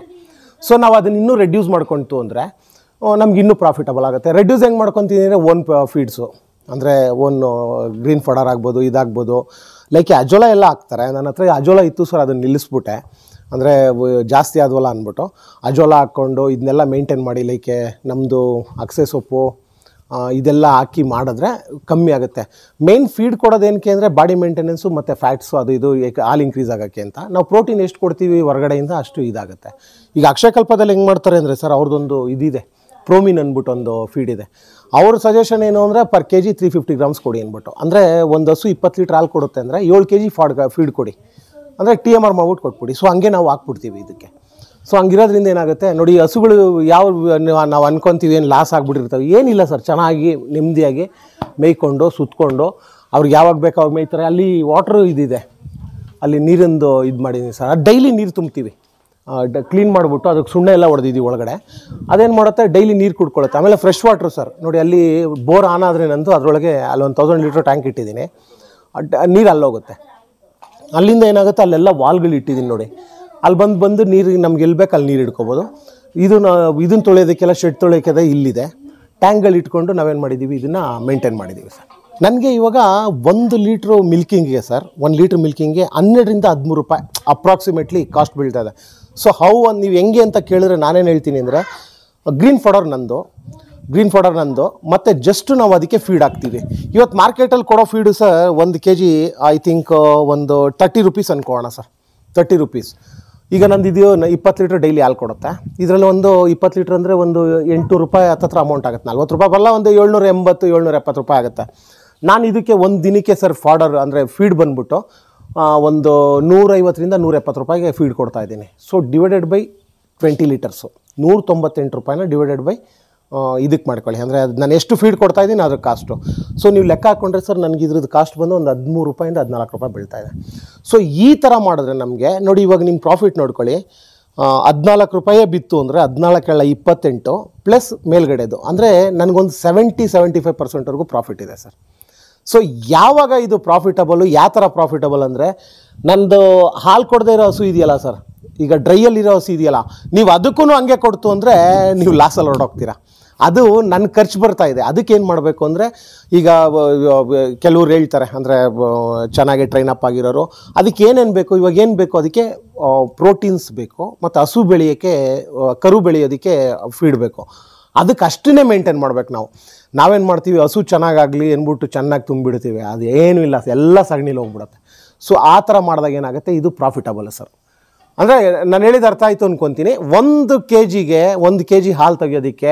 ಸೊ ನಾವು ಅದನ್ನು ಇನ್ನೂ ರೆಡ್ಯೂಸ್ ಮಾಡ್ಕೊಳ್ತು ಅಂದರೆ ನಮ್ಗೆ ಇನ್ನೂ ಪ್ರಾಫಿಟಬಲ್ ಆಗುತ್ತೆ. ರೆಡ್ಯೂಸ್ ಹೆಂಗೆ ಮಾಡ್ಕೊತೀನಿ ಅಂದರೆ, ಓನ್ ಫೀಡ್ಸು ಅಂದರೆ ಓನ್ ಗ್ರೀನ್ ಫಾಡರ್ ಆಗ್ಬೋದು, ಇದಾಗ್ಬೋದು. ಅಜೋಲಾ ಎಲ್ಲ ಹಾಕ್ತಾರೆ. ನನ್ನ ಹತ್ರ ಅಜೋಲಾ ಇತ್ತು ಸರ್, ಅದನ್ನು ನಿಲ್ಲಿಸ್ಬಿಟ್ಟೆ. ಅಂದರೆ ಜಾಸ್ತಿ ಆದವಲ್ಲ ಅಂದ್ಬಿಟ್ಟು ಅಜೋಲಾ ಹಾಕ್ಕೊಂಡು ಇದನ್ನೆಲ್ಲ ಮೇಂಟೈನ್ ಮಾಡಿ, ನಮ್ಮದು ಅಗಸೆ ಸೊಪ್ಪು ಇದೆಲ್ಲ ಹಾಕಿ ಮಾಡಿದ್ರೆ ಕಮ್ಮಿ ಆಗುತ್ತೆ. ಮೇನ್ ಫೀಡ್ ಕೊಡೋದೇನಕ್ಕೆ ಅಂದರೆ ಬಾಡಿ ಮೇಂಟೆನೆನ್ಸು ಮತ್ತು ಫ್ಯಾಟ್ಸು ಅದು ಇದು ಹಾಲು ಇನ್ಕ್ರೀಸ್ ಆಗೋಕ್ಕೆ ಅಂತ. ನಾವು ಪ್ರೋಟೀನ್ ಎಷ್ಟು ಕೊಡ್ತೀವಿ ಹೊರಗಡೆಯಿಂದ ಅಷ್ಟು ಇದಾಗುತ್ತೆ. ಈಗ ಅಕ್ಷಯಕಲ್ಪದಲ್ಲಿ ಹೆಂಗೆ ಮಾಡ್ತಾರೆ ಅಂದರೆ ಸರ್, ಅವ್ರದ್ದೊಂದು ಇದಿದೆ, ಪ್ರೋಮಿನ್ ಅಂದ್ಬಿಟ್ಟು ಒಂದು ಫೀಡ್ ಇದೆ. ಅವ್ರ ಸಜೆಷನ್ ಏನು ಅಂದರೆ ಪರ್ kg 350 ಗ್ರಾಮ್ಸ್ ಕೊಡಿ ಅಂದ್ಬಿಟ್ಟು. ಅಂದರೆ ಒಂದು ಹಸು 20 ಲೀಟ್ರ್ ಹಾಲು ಕೊಡುತ್ತೆ ಅಂದರೆ 7 kg ಫೀಡ್ ಕೊಡಿ ಅಂದರೆ TMR ಮಾಡ್ಬಿಟ್ಟು ಕೊಟ್ಬಿಡಿ. ಸೊ ಹಂಗೆ ನಾವು ಹಾಕ್ಬಿಡ್ತೀವಿ ಇದಕ್ಕೆ. ಸೊ ಹಂಗಿರೋದ್ರಿಂದ ಏನಾಗುತ್ತೆ ನೋಡಿ, ಹಸುಗಳು ಯಾವ ನಾವು ಅನ್ಕೊತೀವಿ ಏನು ಲಾಸ್ ಆಗಿಬಿಟ್ಟಿರ್ತವೆ, ಏನಿಲ್ಲ ಸರ್. ಚೆನ್ನಾಗಿ ನೆಮ್ಮದಿಯಾಗಿ ಮೇಯ್ಕೊಂಡು ಸುತ್ತಕೊಂಡು ಅವ್ರಿಗೆ ಯಾವಾಗ ಬೇಕು ಅವಾಗ ಮೇಯ್ತಾರೆ. ಅಲ್ಲಿ ವಾಟ್ರು ಇದಿದೆ, ಅಲ್ಲಿ ನೀರಿಂದು ಇದು ಮಾಡಿದ್ದೀವಿ ಸರ್. ಡೈಲಿ ನೀರು ತುಂಬ್ತೀವಿ, ಕ್ಲೀನ್ ಮಾಡಿಬಿಟ್ಟು ಅದಕ್ಕೆ ಸುಣ್ಣ ಎಲ್ಲ ಹೊಡೆದಿದ್ದೀವಿ ಒಳಗಡೆ. ಅದೇನು ಮಾಡುತ್ತೆ, ಡೈಲಿ ನೀರು ಕುಡ್ಕೊಳ್ಳುತ್ತೆ. ಆಮೇಲೆ ಫ್ರೆಶ್ ವಾಟ್ರು ಸರ್. ನೋಡಿ ಅಲ್ಲಿ ಬೋರ್ ಆನ್ ಆದರೆ ನಂದು ಅದರೊಳಗೆ ಅಲ್ಲಿ 1000 ಲೀಟ್ರ್ ಟ್ಯಾಂಕ್ ಇಟ್ಟಿದ್ದೀನಿ, ನೀರು ಅಲ್ಲೋಗುತ್ತೆ. ಅಲ್ಲಿಂದ ಏನಾಗುತ್ತೆ, ಅಲ್ಲೆಲ್ಲ ವಾಲ್ಗಳು ಇಟ್ಟಿದ್ದೀನಿ ನೋಡಿ, ಅಲ್ಲಿ ಬಂದು ನೀರಿಗೆ ನಮ್ಗೆ ಎಲ್ಲಿ ಬೇಕು ಅಲ್ಲಿ ನೀರು ಇಟ್ಕೋಬೋದು. ಇದನ್ನು ತೊಳೆಯೋದಕ್ಕೆಲ್ಲ ಶೆಡ್ ತೊಳೆಯೋಕ್ಕೆ ಇಲ್ಲಿದೆ ಟ್ಯಾಂಕ್ಗಳು ಇಟ್ಕೊಂಡು ನಾವೇನು ಮಾಡಿದ್ದೀವಿ, ಇದನ್ನು ಮೇಂಟೈನ್ ಮಾಡಿದ್ದೀವಿ ಸರ್. ನನಗೆ ಇವಾಗ 1 ಲೀಟ್ರು ಮಿಲ್ಕಿಂಗಿಗೆ ಸರ್, 1 ಲೀಟ್ರ್ ಮಿಲ್ಕಿಂಗ್ಗೆ 12ರಿಂದ 13 ರೂಪಾಯಿ ಅಪ್ರಾಕ್ಸಿಮೇಟ್ಲಿ ಕಾಸ್ಟ್ ಬೀಳ್ತಾ ಇದೆ. ಸೊ ನೀವು ಹೆಂಗೆ ಅಂತ ಕೇಳಿದ್ರೆ ನಾನೇನು ಹೇಳ್ತೀನಿ ಅಂದರೆ, ಗ್ರೀನ್ ಫಾಡರ್ ನಂದು ಮತ್ತು ಜಸ್ಟ್ ನಾವು ಅದಕ್ಕೆ ಫೀಡ್ ಹಾಕ್ತೀವಿ. ಇವತ್ತು ಮಾರ್ಕೆಟಲ್ಲಿ ಕೊಡೋ feed sir 1 kg I think ಒಂದು 30 ರೂಪೀಸ್ ಅನ್ಕೋಣ ಸರ್, 30 ರೂಪೀಸ್. ಈಗ ನಂದು ಇದು 20 ಲೀಟ್ರ್ ಡೈಲಿ ಹಾಲು ಕೊಡುತ್ತೆ. ಇದರಲ್ಲಿ ಒಂದು 20 ಲೀಟ್ರ್ ಅಂದರೆ ಒಂದು 800 ರೂಪಾಯಿ ಹತ್ತತ್ರ ಅಮೌಂಟ್ ಆಗುತ್ತೆ. 40 ರೂಪಾಯಿ ಬರಲ್ಲ, ಒಂದು 780-770 ರೂಪಾಯಿ ಆಗುತ್ತೆ. ನಾನು ಇದಕ್ಕೆ ಒಂದು ದಿನಕ್ಕೆ ಸರ್ ಫಾಡರ್ ಅಂದರೆ ಫೀಡ್ ಬಂದುಬಿಟ್ಟು ಒಂದು 150ರಿಂದ 170 ರೂಪಾಯಿಗೆ ಫೀಡ್ ಕೊಡ್ತಾ ಇದ್ದೀನಿ. ಸೊ ಡಿವೈಡೆಡ್ ಬೈ 20 ಲೀಟರ್ಸು 198 ರೂಪಾಯಿನ ಡಿವೈಡೆಡ್ ಬೈ ಇದಕ್ಕೆ ಮಾಡ್ಕೊಳ್ಳಿ. ಅಂದರೆ ಅದು ನಾನು ಎಷ್ಟು ಫೀಡ್ ಕೊಡ್ತಾ ಇದ್ದೀನಿ ಅದ್ರ ಕಾಸ್ಟು. ಸೊ ನೀವು ಲೆಕ್ಕ ಹಾಕ್ಕೊಂಡ್ರೆ ಸರ್ ನನಗೆ ಇದ್ರದ್ದು ಕಾಸ್ಟ್ ಬಂದು ಒಂದು 13 ರೂಪಾಯಿಂದ 14 ರೂಪಾಯಿ ಬೀಳ್ತಾ ಇದೆ. ಸೊ ಈ ಥರ ಮಾಡಿದ್ರೆ ನಮಗೆ ನೋಡಿ, ಇವಾಗ ನಿಮ್ಮ ಪ್ರಾಫಿಟ್ ನೋಡ್ಕೊಳ್ಳಿ, 14 ರೂಪಾಯೇ ಬಿತ್ತು ಅಂದರೆ 14 28 ಪ್ಲಸ್ ಮೇಲ್ಗಡೆದು ಅಂದರೆ ನನಗೊಂದು 70-75% ಪ್ರಾಫಿಟ್ ಇದೆ ಸರ್. ಸೊ ಯಾವಾಗ ಇದು ಪ್ರಾಫಿಟಬಲು, ಯಾವ ಥರ ಪ್ರಾಫಿಟಬಲ್ ಅಂದರೆ, ನಂದು ಹಾಲು ಕೊಡದೇ ಇರೋ ಹಸು ಇದೆಯಲ್ಲ ಸರ್, ಈಗ ಡ್ರೈಯಲ್ಲಿರೋ ಹಸು ಇದೆಯಲ್ಲ, ನೀವು ಅದಕ್ಕೂ ಹಂಗೆ ಕೊಡ್ತು ಅಂದರೆ ನೀವು ಲಾಸಲ್ಲಿ ಹೊರಡೋಗ್ತೀರಾ. ಅದು ನನ್ನ ಖರ್ಚು ಬರ್ತಾ ಇದೆ. ಅದಕ್ಕೇನು ಮಾಡಬೇಕು ಅಂದರೆ, ಈಗ ಕೆಲವ್ರು ಹೇಳ್ತಾರೆ ಅಂದರೆ ಚೆನ್ನಾಗಿ ಟ್ರೈನ್ ಅಪ್ ಆಗಿರೋರು, ಅದಕ್ಕೆ ಏನೇನು ಬೇಕು, ಇವಾಗ ಏನು ಬೇಕು, ಅದಕ್ಕೆ ಪ್ರೋಟೀನ್ಸ್ ಬೇಕು ಮತ್ತು ಹಸು ಬೆಳೆಯೋಕ್ಕೆ, ಕರು ಬೆಳೆಯೋದಕ್ಕೆ ಫೀಡ್ ಬೇಕು. ಅದಕ್ಕೆ ಅಷ್ಟನ್ನೇ ಮೇಂಟೈನ್ ಮಾಡ್ಬೇಕು ನಾವು. ನಾವೇನು ಮಾಡ್ತೀವಿ, ಹಸು ಚೆನ್ನಾಗಾಗಲಿ ಅಂದ್ಬಿಟ್ಟು ಚೆನ್ನಾಗಿ ತುಂಬಿಡ್ತೀವಿ, ಅದು ಏನೂ ಇಲ್ಲ, ಎಲ್ಲ ಸಗಣಿಲಿ ಹೋಗ್ಬಿಡುತ್ತೆ. ಸೊ ಆ ಥರ ಮಾಡಿದಾಗ ಏನಾಗುತ್ತೆ, ಇದು ಪ್ರಾಫಿಟಬಲ್ ಸರ್. ಅಂದರೆ ನಾನು ಹೇಳಿದ ಅರ್ಥ ಆಯಿತು ಅನ್ಕೊತೀನಿ. 1 kg ಹಾಲು ತೆಗಿಯೋದಕ್ಕೆ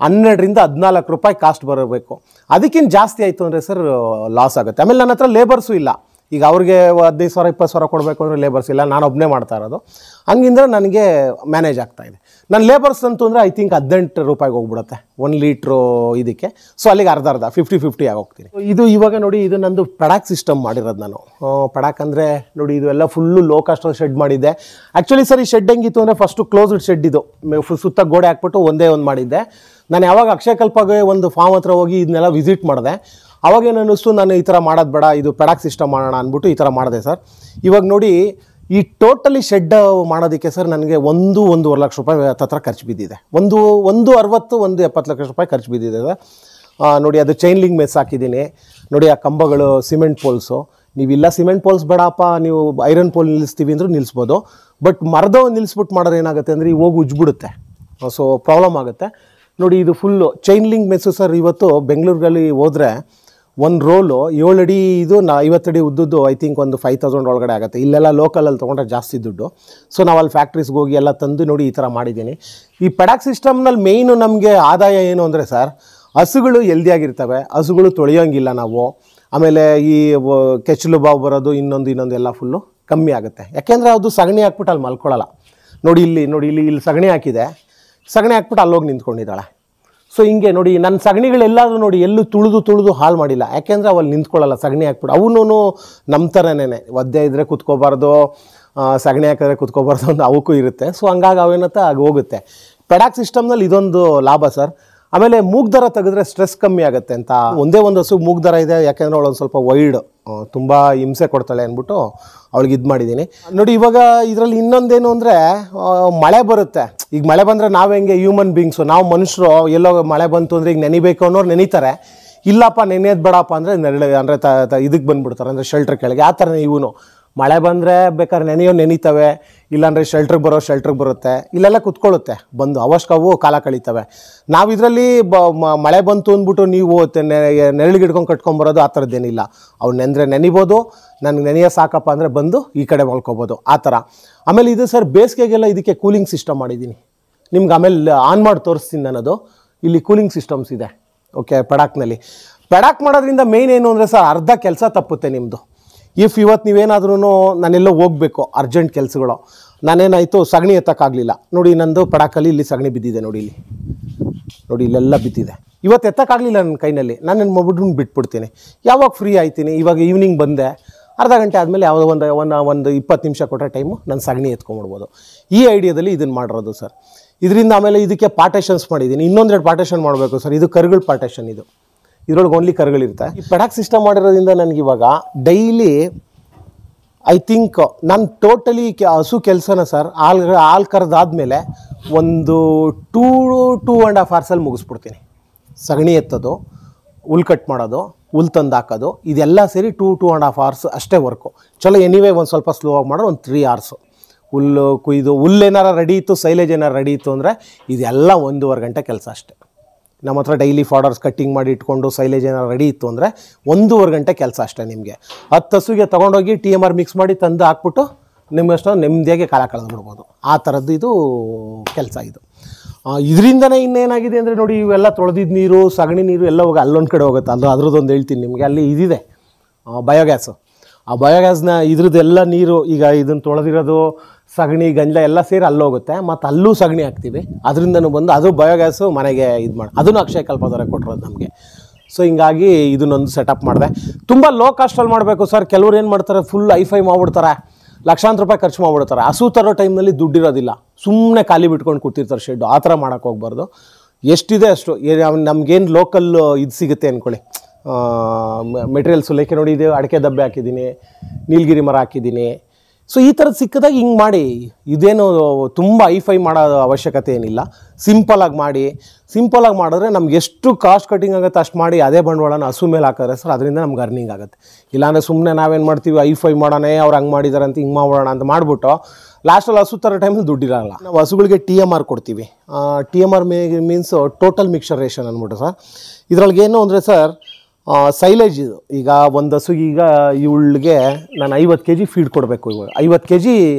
12ರಿಂದ 14 ರೂಪಾಯಿ ಕಾಸ್ಟ್ ಬರಬೇಕು. ಅದಕ್ಕಿಂತ ಜಾಸ್ತಿ ಆಯಿತು ಅಂದರೆ ಸರ್ ಲಾಸ್ ಆಗುತ್ತೆ. ಆಮೇಲೆ ನನ್ನ ಹತ್ರ ಲೇಬರ್ಸು ಇಲ್ಲ. ಈಗ ಅವ್ರಿಗೆ 15,000-20,000 ಕೊಡಬೇಕು ಅಂದರೆ ಲೇಬರ್ಸ್ ಇಲ್ಲ, ನಾನು ಒಬ್ಬನೇ ಮಾಡ್ತಾ ಇರೋದು. ಹಂಗಿಂದ್ರೆ ನನಗೆ ಮ್ಯಾನೇಜ್ ಆಗ್ತಾಯಿದೆ. ನನ್ನ ಲೇಬರ್ಸ್ ಅಂತೂ ಅಂದರೆ ಐ ಥಿಂಕ್ 18 ರೂಪಾಯಿಗೆ ಹೋಗ್ಬಿಡುತ್ತೆ 1 ಲೀಟ್ರು ಇದಕ್ಕೆ. ಸೊ ಅಲ್ಲಿಗೆ ಅರ್ಧ 50-50 ಆಗೋಗ್ತೀನಿ. ಇದು ಇವಾಗ ನೋಡಿ, ಇದು ನಂದು ಪಡಾಕ್ ಸಿಸ್ಟಮ್ ಮಾಡಿರೋದು ನಾನು. ಪಡಾಕ್ ಅಂದರೆ ನೋಡಿ, ಇದು ಎಲ್ಲ ಫುಲ್ಲು ಲೋ ಕಾಸ್ಟಲ್ಲಿ ಶೆಡ್ ಮಾಡಿದ್ದೆ. ಆ್ಯಕ್ಚುಲಿ ಸರ್ ಈ ಶೆಡ್ ಹೆಂಗಿತ್ತು ಅಂದರೆ, ಫಸ್ಟು ಕ್ಲೋಸ್ಡ್ ಶೆಡ್ ಇದು, ಸುತ್ತ ಗೋಡೆ ಹಾಕ್ಬಿಟ್ಟು ಒಂದೇ ಒಂದು ಮಾಡಿದ್ದೆ. ನಾನು ಯಾವಾಗ ಅಕ್ಷಯಕಲ್ಪಗೆ ಒಂದು ಫಾರ್ಮ್ ಹತ್ರ ಹೋಗಿ ಇದನ್ನೆಲ್ಲ ವಿಸಿಟ್ ಮಾಡಿದೆ, ಅವಾಗೇನು ಅನ್ನಿಸ್ತು, ನಾನು ಈ ಥರ ಮಾಡೋದು ಬೇಡ, ಇದು ಪಡಾಕ್ ಸಿಸ್ಟಮ್ ಮಾಡೋಣ ಅಂದ್ಬಿಟ್ಟು ಈ ಥರ ಮಾಡಿದೆ ಸರ್. ಇವಾಗ ನೋಡಿ, ಈ ಟೋಟಲಿ ಶೆಡ್ ಮಾಡೋದಕ್ಕೆ ಸರ್ ನನಗೆ 1-1.5 ಲಕ್ಷ ರೂಪಾಯಿ ಹತ್ರ ಖರ್ಚು ಬಿದ್ದಿದೆ. 160-170 ಲಕ್ಷ ರೂಪಾಯಿ ಖರ್ಚು ಬಿದ್ದಿದೆ ಸರ್. ನೋಡಿ, ಅದು ಚೈನ್ ಲಿಂಕ್ ಮೆಸ್ ಹಾಕಿದ್ದೀನಿ ನೋಡಿ. ಆ ಕಂಬಗಳು ಸಿಮೆಂಟ್ ಪೋಲ್ಸು, ನೀವಿಲ್ಲ ಸಿಮೆಂಟ್ ಪೋಲ್ಸ್ ಬೇಡಪ್ಪ, ನೀವು ಐರನ್ ಪೋಲ್ ನಿಲ್ಲಿಸ್ತೀವಿ ಅಂದರೂ ನಿಲ್ಲಿಸ್ಬೋದು. ಬಟ್ ಮರದ ನಿಲ್ಲಿಸ್ಬಿಟ್ಟು ಮಾಡೋದು ಏನಾಗುತ್ತೆ ಅಂದರೆ, ಹೋಗಿ ಉಜ್ಬಿಡುತ್ತೆ, ಸೊ ಪ್ರಾಬ್ಲಮ್ ಆಗುತ್ತೆ. ನೋಡಿ, ಇದು full chain link mess sir. ಇವತ್ತು ಬೆಂಗಳೂರಲ್ಲಿ ಹೋದರೆ ಒಂದು ರೋಲು 7 ಅಡಿ, ಇದು 50 ಅಡಿ ಉದ್ದದ್ದು, ಐ ಥಿಂಕ್ ಒಂದು 5,000 ಒಳಗಡೆ ಆಗುತ್ತೆ. ಇಲ್ಲೆಲ್ಲ ಲೋಕಲಲ್ಲಿ ತೊಗೊಂಡ್ರೆ ಜಾಸ್ತಿ ದುಡ್ಡು. ಸೊ ನಾವು ಅಲ್ಲಿ ಫ್ಯಾಕ್ಟ್ರೀಸ್ಗೆ ಹೋಗಿ ಎಲ್ಲ ತಂದು ನೋಡಿ ಈ ಥರ ಮಾಡಿದ್ದೀನಿ. ಈ ಪಡಾಕ್ ಸಿಸ್ಟಮ್ನಲ್ಲಿ ಮೇಯ್ನು ನಮಗೆ ಆದಾಯ ಏನು ಅಂದರೆ ಸರ್, ಹಸುಗಳು ಹೆಲ್ದಿಯಾಗಿರ್ತವೆ, ಹಸುಗಳು ತೊಳೆಯೋಂಗಿಲ್ಲ ನಾವು. ಆಮೇಲೆ ಈ ಕೆಚ್ಚಲು ಬಾವು ಬರೋದು ಇನ್ನೊಂದು ಎಲ್ಲ ಫುಲ್ಲು ಕಮ್ಮಿ ಆಗುತ್ತೆ. ಯಾಕೆಂದರೆ ಅದು ಸಗಣಿ ಹಾಕ್ಬಿಟ್ಟು ಅಲ್ಲಿ ಮಲ್ಕೊಳ್ಳಲ್ಲ. ನೋಡಿ ಇಲ್ಲಿ ಸಗಣಿ ಹಾಕಿದೆ, ಸಗಣಿ ಹಾಕ್ಬಿಟ್ಟು ಅಲ್ಲೋಗಿ ನಿಂತ್ಕೊಂಡಿದ್ದಾಳೆ. ಸೊ ಹಿಂಗೆ ನೋಡಿ, ನನ್ನ ಸಗಣಿಗಳೆಲ್ಲಾದರೂ ನೋಡಿ ಎಲ್ಲೂ ತುಳಿದು ಹಾಳು ಮಾಡಿಲ್ಲ. ಯಾಕೆಂದರೆ ಅವಲ್ಲಿ ನಿಂತ್ಕೊಳ್ಳಲ್ಲ, ಸಗಣಿ ಹಾಕ್ಬಿಟ್ಟು. ಅವನು ನಮ್ಮ ಥರನೇ ಒದ್ದೆ ಇದ್ದರೆ ಕುತ್ಕೋಬಾರ್ದು, ಸಗಣಿ ಹಾಕಿದ್ರೆ ಕುತ್ಕೋಬಾರ್ದು ಅಂತ ಅವಕ್ಕೂ ಇರುತ್ತೆ. ಸೊ ಹಂಗಾಗಿ ಅವೇನತ್ತ ಆಗಿ ಹೋಗುತ್ತೆ. ಪೆಡಾಕ್ ಸಿಸ್ಟಮ್ನಲ್ಲಿ ಇದೊಂದು ಲಾಭ ಸರ್. ಆಮೇಲೆ ಮೂಗ್ ದರ ತೆಗೆದ್ರೆ ಸ್ಟ್ರೆಸ್ ಕಮ್ಮಿ ಆಗುತ್ತೆ ಅಂತ ಒಂದೇ ಒಂದು ಹಸು ಮೂಗ್ ದರ ಇದೆ. ಯಾಕೆಂದರೆ ಅವಳೊಂದು ಸ್ವಲ್ಪ ವೈಡ್, ತುಂಬ ಹಿಂಸೆ ಕೊಡ್ತಾಳೆ ಅಂದ್ಬಿಟ್ಟು ಅವಳಿಗೆ ಇದು ಮಾಡಿದ್ದೀನಿ ನೋಡಿ. ಇವಾಗ ಇದರಲ್ಲಿ ಇನ್ನೊಂದೇನು ಅಂದರೆ, ಮಳೆ ಬರುತ್ತೆ. ಈಗ ಮಳೆ ಬಂದರೆ ನಾವು ಹೆಂಗೆ ಹ್ಯೂಮನ್ ಬೀಯಿಂಗ್ಸು, ನಾವು ಮನುಷ್ಯರು ಎಲ್ಲೋ ಮಳೆ ಬಂತು ಅಂದರೆ ಈಗ ನೆನಿಬೇಕು ಅನ್ನೋರು ನೆನಿತಾರೆ. ಇಲ್ಲಪ್ಪ ನೆನೆಯೋದು ಬೇಡಪ್ಪ ಅಂದರೆ ಅಂದರೆ ಇದಕ್ಕೆ ಬಂದುಬಿಡ್ತಾರೆ, ಅಂದರೆ ಶೆಲ್ಟ್ರ್ ಕೆಳಗೆ. ಆ ಥರನೇ ಇವನು ಮಳೆ ಬಂದರೆ ಬೇಕಾದ್ರೆ ನೆನೀತವೆ, ಇಲ್ಲಾಂದರೆ ಶೆಲ್ಟ್ರಿಗೆ ಬರುತ್ತೆ, ಇಲ್ಲೆಲ್ಲ ಕುತ್ಕೊಳ್ಳುತ್ತೆ ಬಂದು, ಅವಶ್ಯಕವು ಕಾಲ ಕಳೀತವೆ. ನಾವು ಇದರಲ್ಲಿ ಮಳೆ ಬಂತು ಅಂದ್ಬಿಟ್ಟು ನೀವು ನೆರಳಿಗೆ ಹಿಡ್ಕೊಂಡು ಕಟ್ಕೊಂಬರೋದು ಆ ಥರದ್ದೇನಿಲ್ಲ. ಅವ್ರು ನೆನಿಬೋದು, ನನಗೆ ನೆನೆಯೋ ಸಾಕಪ್ಪ ಅಂದರೆ ಬಂದು ಈ ಕಡೆ ಮಲ್ಕೋಬೋದು, ಆ ಥರ. ಆಮೇಲೆ ಇದು ಸರ್ ಬೇಸಿಗೆಗೆಲ್ಲ ಇದಕ್ಕೆ ಕೂಲಿಂಗ್ ಸಿಸ್ಟಮ್ ಮಾಡಿದ್ದೀನಿ. ನಿಮ್ಗೆ ಆಮೇಲೆ ಆನ್ ಮಾಡಿ ತೋರಿಸ್ತೀನಿ ನನ್ನದು. ಇಲ್ಲಿ ಕೂಲಿಂಗ್ ಸಿಸ್ಟಮ್ಸ್ ಇದೆ ಓಕೆ ಪಡಾಕ್ನಲ್ಲಿ. ಪಡಾಕ್ ಮಾಡೋದ್ರಿಂದ ಮೇಯ್ನ್ ಏನು ಅಂದರೆ ಸರ್, ಅರ್ಧ ಕೆಲಸ ತಪ್ಪುತ್ತೆ ನಿಮ್ಮದು. ಇವತ್ತು ನೀವೇನಾದ್ರೂ ನಾನೆಲ್ಲೋ ಹೋಗಬೇಕು, ಅರ್ಜೆಂಟ್ ಕೆಲಸಗಳು, ನಾನೇನಾಯಿತು ಸಗಣಿ ಎತ್ತಕ್ಕಾಗಲಿಲ್ಲ ನೋಡಿ, ನಂದು ಪಡಾಕಲ್ಲಿ ಇಲ್ಲಿ ಸಗಣಿ ಬಿದ್ದಿದೆ ನೋಡಿ, ಇಲ್ಲಿ ನೋಡಿ ಇಲ್ಲೆಲ್ಲ ಬಿದ್ದಿದೆ. ಇವತ್ತು ಎತ್ತಕ್ಕಾಗಲಿಲ್ಲ ನನ್ನ ಕೈನಲ್ಲಿ, ನಾನು ನನ್ನ ಮೊಬೈಲ್ ಬಿಟ್ಬಿಡ್ತೀನಿ. ಯಾವಾಗ ಫ್ರೀ ಆಯ್ತೀನಿ, ಇವಾಗ ಈವ್ನಿಂಗ್ ಬಂದೆ, ಅರ್ಧ ಗಂಟೆ ಆದಮೇಲೆ ಯಾವುದೋ ಒಂದು 20 ನಿಮಿಷ ಕೊಟ್ಟರೆ ಟೈಮು ನಾನು ಸಗಣಿ ಎತ್ಕೊಂಡ್ಬಿಡ್ಬೋದು. ಈ ಐಡಿಯಾದಲ್ಲಿ ಇದನ್ನು ಮಾಡಿರೋದು ಸರ್. ಇದರಿಂದ ಆಮೇಲೆ ಇದಕ್ಕೆ ಪಾರ್ಟೇಷನ್ಸ್ ಮಾಡಿದ್ದೀನಿ, ಇನ್ನೊಂದೆರಡು ಪಾರ್ಟೇಷನ್ ಮಾಡಬೇಕು ಸರ್. ಇದು ಕರುಗಳ ಪಾರ್ಟೇಷನ್, ಇದರೊಳಗೆ ಓನ್ಲಿ ಕರುಗಳಿರುತ್ತೆ. ಈ ಪಡಾಕ್ ಸಿಸ್ಟಮ್ ಮಾಡಿರೋದ್ರಿಂದ ನನಗಿವಾಗ ಡೈಲಿ ಐ ಥಿಂಕ್ ನಾನು ಟೋಟಲಿ ಹಸು ಕೆಲಸನ ಸರ್ ಹಾಲು ಕರೆದಾದ್ಮೇಲೆ ಒಂದು 2.5 ಅವರ್ಸಲ್ಲಿ ಮುಗಿಸ್ಬಿಡ್ತೀನಿ. ಸಗಣಿ ಎತ್ತೋದು, ಹುಲ್ ಕಟ್ ಮಾಡೋದು, ಹುಲ್ ತಂದು ಹಾಕೋದು, ಇದೆಲ್ಲ ಸೇರಿ 2.5 ಅವರ್ಸ್ ಅಷ್ಟೇ ವರ್ಕು. ಚಲೋ ಎನಿವೇ ಒಂದು ಸ್ವಲ್ಪ ಸ್ಲೋ ಆಗಿ ಮಾಡೋದು ಒಂದು 3 ಅವರ್ಸು. ಹುಲ್ಲು ಕುಯ್ದು ಹುಲ್ಲೇನಾರು ರೆಡಿ ಇತ್ತು, ಸೈಲೇಜ್ ಏನಾರು ರೆಡಿ ಇತ್ತು ಅಂದರೆ ಇದೆಲ್ಲ 1.5 ಗಂಟೆ ಕೆಲಸ ಅಷ್ಟೇ. ನಮ್ಮ ಹತ್ರ ಡೈಲಿ ಫಾಡರ್ಸ್ ಕಟ್ಟಿಂಗ್ ಮಾಡಿ ಇಟ್ಕೊಂಡು ಸೈಲೇಜ್ ಏನಾರು ರೆಡಿ ಇತ್ತು ಅಂದರೆ 1.5 ಗಂಟೆ ಕೆಲಸ ಅಷ್ಟೇ. ನಿಮಗೆ 10 ಹಸುಗೆ ತೊಗೊಂಡೋಗಿ TMR ಮಿಕ್ಸ್ ಮಾಡಿ ತಂದು ಹಾಕ್ಬಿಟ್ಟು ನಿಮ್ಮಷ್ಟು ನೆಮ್ಮದಿಯಾಗಿ ಕಾಲ ಕಳೆದ್ಬಿಡ್ಬೋದು. ಆ ಥರದ್ದು ಇದು ಕೆಲಸ ಇದು. ಇದರಿಂದನೇ ಇನ್ನೇನಾಗಿದೆ ಅಂದರೆ ನೋಡಿ, ಇವೆಲ್ಲ ತೊಳೆದಿದ್ದ ನೀರು, ಸಗಣಿ ನೀರು ಎಲ್ಲ ಹೋಗಿ ಅಲ್ಲೊಂದು ಕಡೆ ಹೋಗುತ್ತೆ. ಅದ್ರದ್ದೊಂದು ಹೇಳ್ತೀನಿ ನಿಮಗೆ. ಅಲ್ಲಿ ಇದಿದೆ ಬಯೋಗ್ಯಾಸು. ಆ ಬಯೋಗ್ಯಾಸ್ನ ಇದ್ರದ್ದೆಲ್ಲ ನೀರು, ಈಗ ಇದನ್ನು ತೊಳೆದಿರೋದು ಸಗಣಿ ಗಂಜಲ ಎಲ್ಲ ಸೇರಿ ಅಲ್ಲೋಗುತ್ತೆ. ಮತ್ತು ಅಲ್ಲೂ ಸಗಣಿ ಹಾಕ್ತೀವಿ, ಅದರಿಂದನೂ ಬಂದು ಅದು ಬಯೋಗ್ಯಾಸು ಮನೆಗೆ ಇದು ಮಾಡಿ, ಅದನ್ನು ಅಕ್ಷಯ ಕಲ್ಪದವರೇ ಕೊಟ್ಟಿರೋದು ನಮಗೆ. ಸೊ ಹಿಂಗಾಗಿ ಇದನ್ನೊಂದು ಸೆಟಪ್ ಮಾಡಿದೆ. ತುಂಬ ಲೋ ಕಾಸ್ಟಲ್ಲಿ ಮಾಡಬೇಕು ಸರ್. ಕೆಲವ್ರು ಏನು ಮಾಡ್ತಾರೆ, ಫುಲ್ ಐಫೈ ಮಾಡಿಬಿಡ್ತಾರೆ, ಲಕ್ಷಾಂತರ ರೂಪಾಯಿ ಖರ್ಚು ಮಾಡಿಬಿಡ್ತಾರೆ. ಹಸು ತರೋ ಟೈಮ್ನಲ್ಲಿ ದುಡ್ಡಿರೋದಿಲ್ಲ, ಸುಮ್ಮನೆ ಖಾಲಿ ಬಿಟ್ಕೊಂಡು ಕೂತಿರ್ತಾರೆ ಶೆಡ್ಡು. ಆ ಥರ ಮಾಡೋಕ್ಕೆ ಹೋಗ್ಬಾರ್ದು. ಎಷ್ಟಿದೆ ಅಷ್ಟು ನಮಗೇನು ಲೋಕಲ್ ಇದು ಸಿಗುತ್ತೆ ಅಂದ್ಕೊಳ್ಳಿ, ಮೆಟೀರಿಯಲ್ಸು. ಲೈಕ್ ನೋಡಿ, ಇದು ಅಡಿಕೆ ದಬ್ಬೆ ಹಾಕಿದ್ದೀನಿ, ನೀಲಗಿರಿ ಮರ ಹಾಕಿದ್ದೀನಿ. ಸೊ ಈ ಥರದ್ದು ಸಿಕ್ಕಿದಾಗ ಹಿಂಗೆ ಮಾಡಿ, ಇದೇನು ತುಂಬ ಐಫೈ ಮಾಡೋ ಅವಶ್ಯಕತೆ ಏನಿಲ್ಲ. ಸಿಂಪಲಾಗಿ ಮಾಡಿ, ಸಿಂಪಲಾಗಿ ಮಾಡಿದ್ರೆ ನಮ್ಗೆ ಎಷ್ಟು ಕಾಸ್ಟ್ ಕಟ್ಟಿಂಗ್ ಆಗುತ್ತೆ ಅಷ್ಟು ಮಾಡಿ ಅದೇ ಬಂಡವಾಳನ ಹಸು ಮೇಲೆ ಹಾಕಿದ್ರೆ ಸರ್, ಅದರಿಂದ ನಮ್ಗೆ ಅರ್ನಿಂಗ್ ಆಗುತ್ತೆ. ಇಲ್ಲಾಂದರೆ ಸುಮ್ಮನೆ ನಾವೇನು ಮಾಡ್ತೀವಿ, ಐಫೈ ಮಾಡೋಣ, ಅವ್ರು ಹಂಗೆ ಮಾಡಿದ್ದಾರೆ ಅಂತ ಹಿಂಗೆ ಮಾಡೋಣ ಅಂತ ಮಾಡಿಬಿಟ್ಟು ಲಾಸ್ಟಲ್ಲಿ ಹಸು ಥರ ಟೈಮಲ್ಲಿ ದುಡ್ಡಿರಲ್ಲ. ನಾವು ಹಸುಗಳಿಗೆ TMR ಕೊಡ್ತೀವಿ. TMR means total mixture ration ಅಂದ್ಬಿಟ್ಟು ಸರ್. ಇದರೊಳಗೆ ಏನು ಅಂದರೆ ಸರ್, ಸೈಲೇಜ್ ಇದು. ಈಗ ಒಂದು ಹಸುಗೆ ಈಗ ಇವಳಿಗೆ ನಾನು 50 kg ಫೀಡ್ ಕೊಡಬೇಕು. ಇವಾಗ 50 kg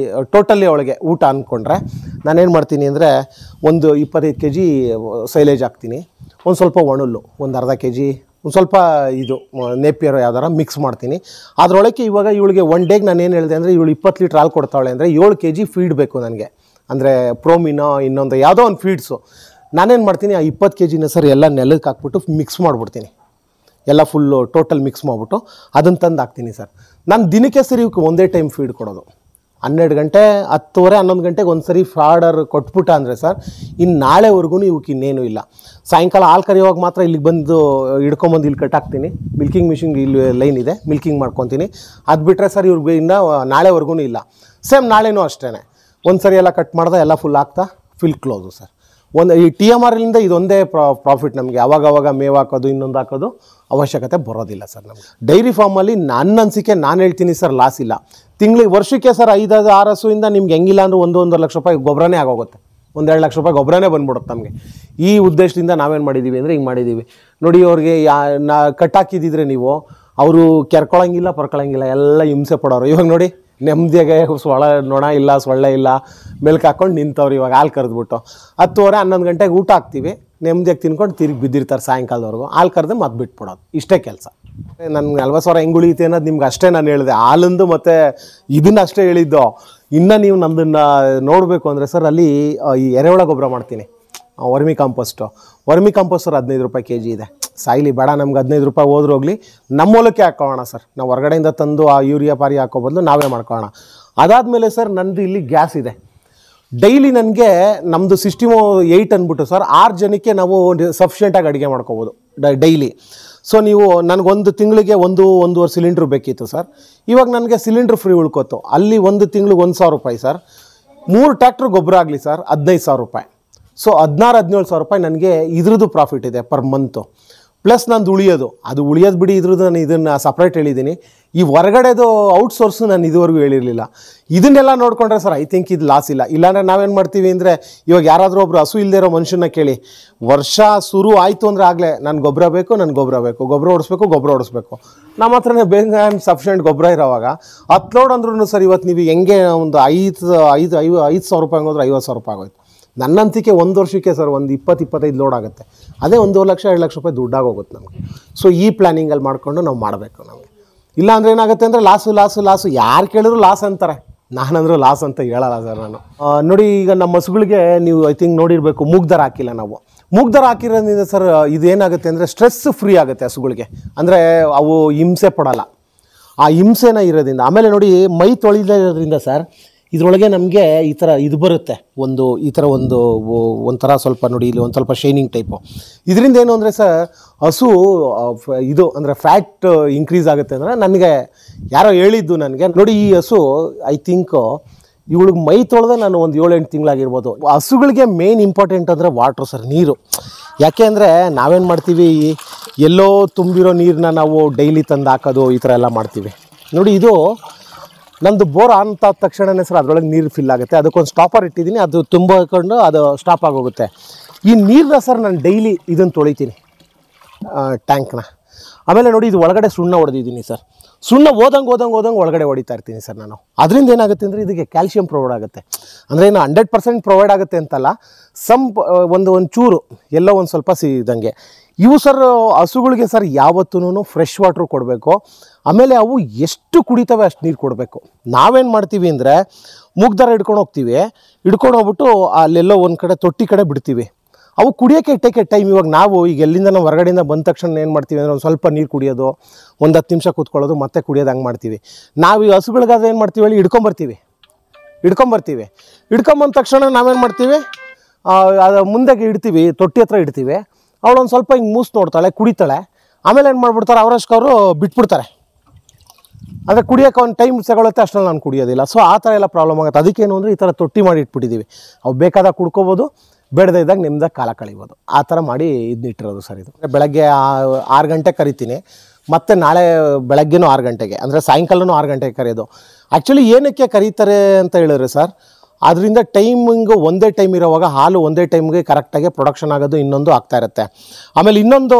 ಟೋಟಲಿ ಅವಳಿಗೆ ಊಟ ಅಂದ್ಕೊಂಡ್ರೆ ನಾನೇನು ಮಾಡ್ತೀನಿ ಅಂದರೆ, ಒಂದು 25 kg ಸೈಲೇಜ್ ಹಾಕ್ತೀನಿ, ಒಂದು ಸ್ವಲ್ಪ ಒಣುಲ್ಲು, ಒಂದು ಅರ್ಧ kg, ಒಂದು ಸ್ವಲ್ಪ ಇದು ನೇಪಿಯರ್ ಯಾವ್ದಾರ ಮಿಕ್ಸ್ ಮಾಡ್ತೀನಿ. ಅದರೊಳಗೆ ಇವಾಗ ಇವಳಿಗೆ ಒನ್ ಡೇಗೆ ನಾನು ಏನು ಹೇಳಿದೆ ಅಂದರೆ, ಇವಳು 20 ಲೀಟ್ರ್ ಹಾಲು ಕೊಡ್ತಾಳೆ ಅಂದರೆ 7 kg ಫೀಡ್ ಬೇಕು ನನಗೆ. ಅಂದರೆ ಪ್ರೋಮಿನೋ ಇನ್ನೊಂದು ಯಾವುದೋ ಒಂದು ಫೀಡ್ಸು. ನಾನೇನು ಮಾಡ್ತೀನಿ, ಆ 20 kgನ ಸರ್ ಎಲ್ಲ ನೆಲಕ್ಕೆ ಹಾಕ್ಬಿಟ್ಟು ಮಿಕ್ಸ್ ಮಾಡಿಬಿಡ್ತೀನಿ. ಎಲ್ಲ ಫುಲ್ಲು ಟೋಟಲ್ ಮಿಕ್ಸ್ ಮಾಡಿಬಿಟ್ಟು ಅದನ್ನು ತಂದು ಹಾಕ್ತೀನಿ ಸರ್. ನಾನು ದಿನಕ್ಕೆ ಸರಿ ಇವಕ್ಕೆ ಒಂದೇ ಟೈಮ್ ಫೀಡ್ ಕೊಡೋದು. 12 ಗಂಟೆ, 10:30, 11 ಗಂಟೆಗೆ ಒಂದು ಸರಿ ಫಾಡರ್ ಕೊಟ್ಬಿಟ್ಟ ಅಂದರೆ ಸರ್, ಇನ್ನು ನಾಳೆವರೆಗೂ ಇವಕ್ಕೆ ಇನ್ನೇನು ಇಲ್ಲ. ಸಾಯಂಕಾಲ ಹಾಲು ಕರೆಯುವಾಗ ಮಾತ್ರ ಇಲ್ಲಿಗೆ ಬಂದು ಹಿಡ್ಕೊಂಬಂದು ಇಲ್ಲಿ ಕಟ್ಟಾಕ್ತೀನಿ. ಮಿಲ್ಕಿಂಗ್ ಮಿಷಿನ್ಗೆ ಇಲ್ಲಿ ಲೈನ್ ಇದೆ, ಮಿಲ್ಕಿಂಗ್ ಮಾಡ್ಕೊತೀನಿ. ಅದು ಬಿಟ್ಟರೆ ಸರ್ ಇವ್ರಿಗೆ ಇನ್ನು ನಾಳೆವರೆಗೂ ಇಲ್ಲ. ಸೇಮ್ ನಾಳೆನೂ ಅಷ್ಟೇ, ಒಂದು ಸರಿ ಎಲ್ಲ ಕಟ್ ಮಾಡ್ದೆ, ಎಲ್ಲ ಫುಲ್ ಹಾಕ್ತಾ ಫಿಲ್ ಕ್ಲೋಸು ಸರ್. ಈ TMRಲಿಂದ ಇದೊಂದೇ ಪ್ರಾಫಿಟ್ ನಮಗೆ. ಅವಾಗವಾಗ ಮೇವು ಹಾಕೋದು, ಇನ್ನೊಂದು ಹಾಕೋದು ಅವಶ್ಯಕತೆ ಬರೋದಿಲ್ಲ ಸರ್ ನಮಗೆ. ಡೈರಿ ಫಾರ್ಮಲ್ಲಿ ನನ್ನ ಅನಿಸಿಕೆ ನಾನು ಹೇಳ್ತೀನಿ ಸರ್, ಲಾಸ್ ಇಲ್ಲ. ವರ್ಷಕ್ಕೆ ಸರ್ 5-6 ಹಸುವಿಂದ ನಿಮ್ಗೆ ಹೆಂಗಿಲ್ಲ ಅಂದರೆ 1-1.5 ಲಕ್ಷ ರೂಪಾಯಿ ಗೊಬ್ಬರನೇ ಆಗೋಗುತ್ತೆ. 1-2 ಲಕ್ಷ ರೂಪಾಯಿ ಗೊಬ್ಬರನೇ ಬಂದ್ಬಿಡುತ್ತೆ ನಮಗೆ. ಈ ಉದ್ದೇಶದಿಂದ ನಾವೇನು ಮಾಡಿದ್ದೀವಿ ಅಂದರೆ ಹಿಂಗೆ ಮಾಡಿದ್ದೀವಿ ನೋಡಿ. ಅವ್ರಿಗೆ ಕಟ್ಟಾಕಿದ್ದಿದ್ರೆ ನೀವು, ಅವರು ಕೆರ್ಕೊಳ್ಳೋಂಗಿಲ್ಲ, ಪರ್ಕೊಳ್ಳೋಂಗಿಲ್ಲ, ಎಲ್ಲ ಹಿಂಸೆ ಪಡೋರು. ಇವಾಗ ನೋಡಿ, ನೆಮ್ಮದಿಯಾಗೆ ನೊಣ ಇಲ್ಲ, ಸೊಳ್ಳೆ ಇಲ್ಲ, ಮೆಲ್ಕು ಹಾಕ್ಕೊಂಡು ನಿಂತವ್ರು. ಇವಾಗ ಹಾಲು ಕರೆದ್ಬಿಟ್ಟು 10:30, 11 ಗಂಟೆಗೆ ಊಟ ಹಾಕ್ತೀವಿ, ನೆಮ್ಮದಿಯಾಗಿ ತಿನ್ಕೊಂಡು ತಿರುಗಿ ಬಿದ್ದಿರ್ತಾರೆ ಸಾಯಂಕಾಲದವರೆಗೂ. ಹಾಲು ಕರೆದು ಮತ್ತೆ ಬಿಟ್ಬಿಡೋದು, ಇಷ್ಟೇ ಕೆಲಸ. ನನಗೆ 40,000 ಹೆಂಗೆ ಉಳಿಯುತ್ತೆ ಅನ್ನೋದು ನಿಮ್ಗೆ ಅಷ್ಟೇ ನಾನು ಹೇಳಿದೆ. ಹಾಲಂದು ಮತ್ತು ಇದನ್ನು ಅಷ್ಟೇ ಹೇಳಿದ್ದು. ಇನ್ನು ನೀವು ನಮ್ಮದನ್ನು ನೋಡಬೇಕು ಅಂದರೆ ಸರ್, ಅಲ್ಲಿ ಈ ಎರೆಹುಳ ಗೊಬ್ಬರ ಮಾಡ್ತೀನಿ, ವರ್ಮಿ ಕಾಂಪೋಸ್ಟು. ವರ್ಮಿ ಕಾಂಪೋಸ್ಟರ್ 15 ರೂಪಾಯಿ kg ಇದೆ. ಸಾಯಿಲಿ ಬೇಡ, ನಮ್ಗೆ 15 ರೂಪಾಯಿ ಹೋದ್ರೂ ಹೋಗಲಿ, ನಮ್ಮ ಮೂಲಕ್ಕೆ ಹಾಕೋಣ ಸರ್. ನಾವು ಹೊರಗಡೆಯಿಂದ ತಂದು ಆ ಯೂರಿಯಾ ಪಾರಿ ಹಾಕೋ ಬದಲು ನಾವೇ ಮಾಡ್ಕೊಳ್ಳೋಣ. ಅದಾದಮೇಲೆ ಸರ್, ನಂದು ಇಲ್ಲಿ ಗ್ಯಾಸ್ ಇದೆ. ಡೈಲಿ ನನಗೆ ನಮ್ಮದು ಸಿಸ್ಟಮು 8 ಅಂದ್ಬಿಟ್ಟು ಸರ್, 6 ಜನಕ್ಕೆ ನಾವು ಸಫಿಷಿಯೆಂಟಾಗಿ ಅಡುಗೆ ಮಾಡ್ಕೋಬೋದು ಡೈಲಿ. ಸೊ ನೀವು ನನಗೊಂದು ತಿಂಗಳಿಗೆ 1-1.5 ಸಿಲಿಂಡ್ರ್ ಬೇಕಿತ್ತು ಸರ್. ಇವಾಗ ನನಗೆ ಸಿಲಿಂಡ್ರ್ ಫ್ರೀ ಉಳ್ಕೋತು. ಅಲ್ಲಿ ಒಂದು ತಿಂಗ್ಳಿಗೆ 1,000 ರೂಪಾಯಿ ಸರ್. 3 ಟ್ರ್ಯಾಕ್ಟ್ರ್ ಗೊಬ್ಬರ ಆಗಲಿ ಸರ್, 15,000 ರೂಪಾಯಿ. ಸೊ 16-17,000 ರೂಪಾಯಿ ನನಗೆ ಇದ್ರದ್ದು ಪ್ರಾಫಿಟ್ ಇದೆ ಪರ್ ಮಂತು. ಪ್ಲಸ್ ನಂದು ಉಳಿಯೋದು, ಅದು ಉಳಿಯೋದು ಬಿಡಿ, ಇದ್ರದ್ದು ನಾನು ಇದನ್ನು ಸಪ್ರೇಟ್ ಹೇಳಿದ್ದೀನಿ. ಈ ಹೊರಗಡೆದು ಔಟ್ಸೋರ್ಸು ನಾನು ಇದುವರೆಗೂ ಹೇಳಿರಲಿಲ್ಲ. ಇದನ್ನೆಲ್ಲ ನೋಡಿಕೊಂಡ್ರೆ ಸರ್, ಐ ಥಿಂಕ್ ಇದು ಲಾಸ್ ಇಲ್ಲ. ಇಲ್ಲಾಂದರೆ ನಾವೇನು ಮಾಡ್ತೀವಿ ಅಂದರೆ, ಇವಾಗ ಯಾರಾದರೂ ಒಬ್ಬರು ಹಸು ಇಲ್ಲದೆ ಇರೋ ಮನುಷ್ಯನ ಕೇಳಿ, ವರ್ಷ ಶುರು ಆಯಿತು ಅಂದರೆ ಆಗಲೇ ನಾನು ಗೊಬ್ಬರ ಬೇಕು, ಗೊಬ್ಬರ ಹೊಡಿಸ್ಬೇಕು. ನಮ್ಮ ಹತ್ರನೇ ಬೇಗ ಸಫಿಷಿಯೆಂಟ್ ಗೊಬ್ಬರ ಇರೋವಾಗ 10 ಲೋಡ್ ಅಂದ್ರೂ ಸರ್, ಇವತ್ತು ನೀವು ಹೆಂಗೆ ಒಂದು 5,000 ರೂಪಾಯಿ ಹೋದ್ರೆ 50,000 ರೂಪಾಯಿ ಆಗೋಯ್ತು. ನನ್ನಂತಿಕೆ ಒಂದು ವರ್ಷಕ್ಕೆ ಸರ್ ಒಂದು 20-25 ಲೋಡ್ ಆಗುತ್ತೆ. ಅದೇ 1 ಲಕ್ಷ 2 ಲಕ್ಷ ರೂಪಾಯಿ ದುಡ್ಡಾಗೋಗುತ್ತೆ ನಮಗೆ. ಸೊ ಈ ಪ್ಲ್ಯಾನಿಂಗಲ್ಲಿ ಮಾಡಿಕೊಂಡು ನಾವು ಮಾಡಬೇಕು ನಮಗೆ. ಇಲ್ಲ ಅಂದರೆ ಏನಾಗುತ್ತೆ ಅಂದರೆ ಲಾಸು. ಯಾರು ಕೇಳಿದ್ರು ಲಾಸ್ ಅಂತಾರೆ. ನಾನಂದ್ರೂ ಲಾಸ್ ಅಂತ ಹೇಳಲ್ಲ ಸರ್ ನಾನು. ನೋಡಿ ಈಗ ನಮ್ಮ ಹಸುಗಳಿಗೆ ನೀವು ಐ ಥಿಂಕ್ ನೋಡಿರಬೇಕು, ಮೂಗ್ದಾರ ಹಾಕಿಲ್ಲ ನಾವು. ಮೂಗ್ದಾರ ಹಾಕಿರೋದ್ರಿಂದ ಸರ್ ಇದೇನಾಗುತ್ತೆ ಅಂದರೆ ಸ್ಟ್ರೆಸ್ ಫ್ರೀ ಆಗುತ್ತೆ ಹಸುಗಳಿಗೆ, ಅಂದರೆ ಅವು ಹಿಂಸೆ ಪಡಲ್ಲ. ಆ ಹಿಂಸೆನ ಇರೋದ್ರಿಂದ ಆಮೇಲೆ ನೋಡಿ ಮೈ ತೊಳಿದೇ ಇರೋದ್ರಿಂದ ಸರ್ ಇದರೊಳಗೆ ನಮಗೆ ಈ ಥರ ಇದು ಬರುತ್ತೆ, ಒಂದು ಈ ಥರ ಒಂಥರ ಸ್ವಲ್ಪ ನೋಡಿ ಇಲ್ಲಿ ಒಂದು ಸ್ವಲ್ಪ ಶೈನಿಂಗ್ ಟೈಪು. ಇದರಿಂದ ಏನು ಅಂದರೆ ಸರ್ ಹಸು ಇದು ಅಂದರೆ ಫ್ಯಾಟ್ ಇನ್ಕ್ರೀಸ್ ಆಗುತ್ತೆ ಅಂದರೆ ನನಗೆ ಯಾರೋ ಹೇಳಿದ್ದು ನನಗೆ. ನೋಡಿ ಈ ಹಸು ಐ ಥಿಂಕ್ ಇವಳಿಗೆ ಮೈ ತೊಳೆದ ನಾನು ಒಂದು 7-8 ತಿಂಗಳಾಗಿರ್ಬೋದು. ಹಸುಗಳಿಗೆ ಮೇನ್ ಇಂಪಾರ್ಟೆಂಟ್ ಅಂದರೆ ವಾಟ್ರು ಸರ್, ನೀರು. ಯಾಕೆ ಅಂದರೆ ನಾವೇನು ಮಾಡ್ತೀವಿ, ಎಲ್ಲೋ ತುಂಬಿರೋ ನೀರನ್ನ ನಾವು ಡೈಲಿ ತಂದು ಹಾಕೋದು ಈ ಥರ ಎಲ್ಲ ಮಾಡ್ತೀವಿ. ನೋಡಿ ಇದು ನಮ್ಮದು ಬೋರ್ ಆನ್ ಆದ ತಕ್ಷಣವೇ ಸರ್ ಅದರೊಳಗೆ ನೀರು ಫಿಲ್ ಆಗುತ್ತೆ. ಅದಕ್ಕೊಂದು ಸ್ಟಾಪರ್ ಇಟ್ಟಿದ್ದೀನಿ, ಅದು ತುಂಬಿಕೊಂಡು ಅದು ಸ್ಟಾಪ್ ಆಗೋಗುತ್ತೆ. ಈ ನೀರನ್ನ ಸರ್ ನಾನು ಡೈಲಿ ಇದನ್ನು ತೊಳಿತೀನಿ ಟ್ಯಾಂಕ್ನ. ಆಮೇಲೆ ನೋಡಿ ಇದು ಒಳಗಡೆ ಸುಣ್ಣ ಹೊಡೆದಿದ್ದೀನಿ ಸರ್. ಸುಣ್ಣ ಓದಂಗೆ ಒಳಗಡೆ ಹೊಡಿತಾ ಇರ್ತೀನಿ ಸರ್ ನಾನು. ಅದರಿಂದ ಏನಾಗುತ್ತೆ ಅಂದರೆ ಇದಕ್ಕೆ ಕ್ಯಾಲ್ಶಿಯಂ ಪ್ರೊವೈಡ್ ಆಗುತ್ತೆ. ಅಂದರೆ ಏನು 100% ಪ್ರೊವೈಡ್ ಆಗುತ್ತೆ ಅಂತಲ್ಲ, ಒಂದು ಚೂರು ಎಲ್ಲೋ ಒಂದು ಸ್ವಲ್ಪ ಸಿದಂಗೆ. ಇವು ಸರ್ ಹಸುಗಳಿಗೆ ಸರ್ ಯಾವತ್ತೂ ಫ್ರೆಶ್ ವಾಟ್ರು ಕೊಡಬೇಕು. ಆಮೇಲೆ ಅವು ಎಷ್ಟು ಕುಡಿತವೆ ಅಷ್ಟು ನೀರು ಕೊಡಬೇಕು. ನಾವೇನು ಮಾಡ್ತೀವಿ ಅಂದರೆ ಮೂಗ್ದಾರ ಹಿಡ್ಕೊಂಡು ಹೋಗ್ತೀವಿ, ಹಿಡ್ಕೊಂಡು ಹೋಗ್ಬಿಟ್ಟು ಅಲ್ಲೆಲ್ಲೋ ಒಂದು ಕಡೆ ತೊಟ್ಟಿ ಕಡೆ ಬಿಡ್ತೀವಿ. ಅವು ಕುಡಿಯೋಕ್ಕೆ ಟೇಕೆ ಟೈಮ್. ಇವಾಗ ನಾವು ಈಗ ಎಲ್ಲಿಂದ ನಾವು ಹೊರಗಡೆಯಿಂದ ಬಂದ ತಕ್ಷಣ ಏನು ಮಾಡ್ತೀವಿ ಅಂದರೆ ಒಂದು ಸ್ವಲ್ಪ ನೀರು ಕುಡಿಯೋದು, ಒಂದು 10 ನಿಮಿಷ ಕೂತ್ಕೊಳ್ಳೋದು, ಮತ್ತೆ ಕುಡಿಯೋದು ಹಂಗೆ ಮಾಡ್ತೀವಿ. ನಾವು ಈ ಹಸುಗಳಿಗಾದ್ರೆ ಏನು ಮಾಡ್ತೀವಿ ಹೇಳಿ, ಹಿಡ್ಕೊಂಬರ್ತೀವಿ. ಹಿಡ್ಕೊಂಬಂದ ತಕ್ಷಣ ನಾವೇನು ಮಾಡ್ತೀವಿ, ಅದು ಮುಂದೆ ಇಡ್ತೀವಿ, ತೊಟ್ಟಿ ಹತ್ರ ಇಡ್ತೀವಿ. ಅವಳೊಂದು ಸ್ವಲ್ಪ ಹಿಂಗೆ ಮೂಸ್ ನೋಡ್ತಾಳೆ, ಕುಡಿತಾಳೆ. ಆಮೇಲೆ ಏನು ಮಾಡ್ಬಿಡ್ತಾರೆ, ಅವರಷ್ಟು ಬಿಟ್ಬಿಡ್ತಾರೆ. ಅಂದರೆ ಕುಡಿಯೋಕೆ ಒಂದು ಟೈಮ್ ತಗೊಳುತ್ತೆ, ಅಷ್ಟರಲ್ಲಿ ನಾನು ಕುಡಿಯೋದಿಲ್ಲ. ಸೊ ಆ ಥರ ಎಲ್ಲ ಪ್ರಾಬ್ಲಮ್ ಆಗುತ್ತೆ. ಅದಕ್ಕೇನು ಅಂದರೆ ಈ ಥರ ತೊಟ್ಟಿ ಮಾಡಿ ಇಟ್ಬಿಟ್ಟಿದ್ದೀವಿ. ಅವು ಬೇಕಾದಾಗ ಕುಡ್ಕೋಬೋದು, ಬೇಡದೇ ಇದ್ದಾಗ ನಿಮ್ದಾಗ ಕಾಲ ಕಳಿಬೋದು. ಆ ಥರ ಮಾಡಿ ಇದನ್ನಿಟ್ಟಿರೋದು ಸರ್. ಇದು ಬೆಳಗ್ಗೆ 6 ಗಂಟೆ ಕರಿತೀನಿ, ಮತ್ತು ನಾಳೆ ಬೆಳಗ್ಗೆನೂ 6 ಗಂಟೆಗೆ, ಅಂದರೆ ಸಾಯಂಕಾಲನೂ 6 ಗಂಟೆಗೆ ಕರೆಯೋದು. ಆ್ಯಕ್ಚುಲಿ ಏನಕ್ಕೆ ಕರೀತಾರೆ ಅಂತ ಹೇಳಿದ್ರೆ ಸರ್, ಅದರಿಂದ ಟೈಮಿಂಗು ಒಂದೇ ಟೈಮ್ ಇರೋವಾಗ ಹಾಲು ಒಂದೇ ಟೈಮ್ಗೆ ಕರೆಕ್ಟಾಗಿ ಪ್ರೊಡಕ್ಷನ್ ಆಗೋದು, ಇನ್ನೊಂದು ಆಗ್ತಾ ಇರುತ್ತೆ. ಆಮೇಲೆ ಇನ್ನೊಂದು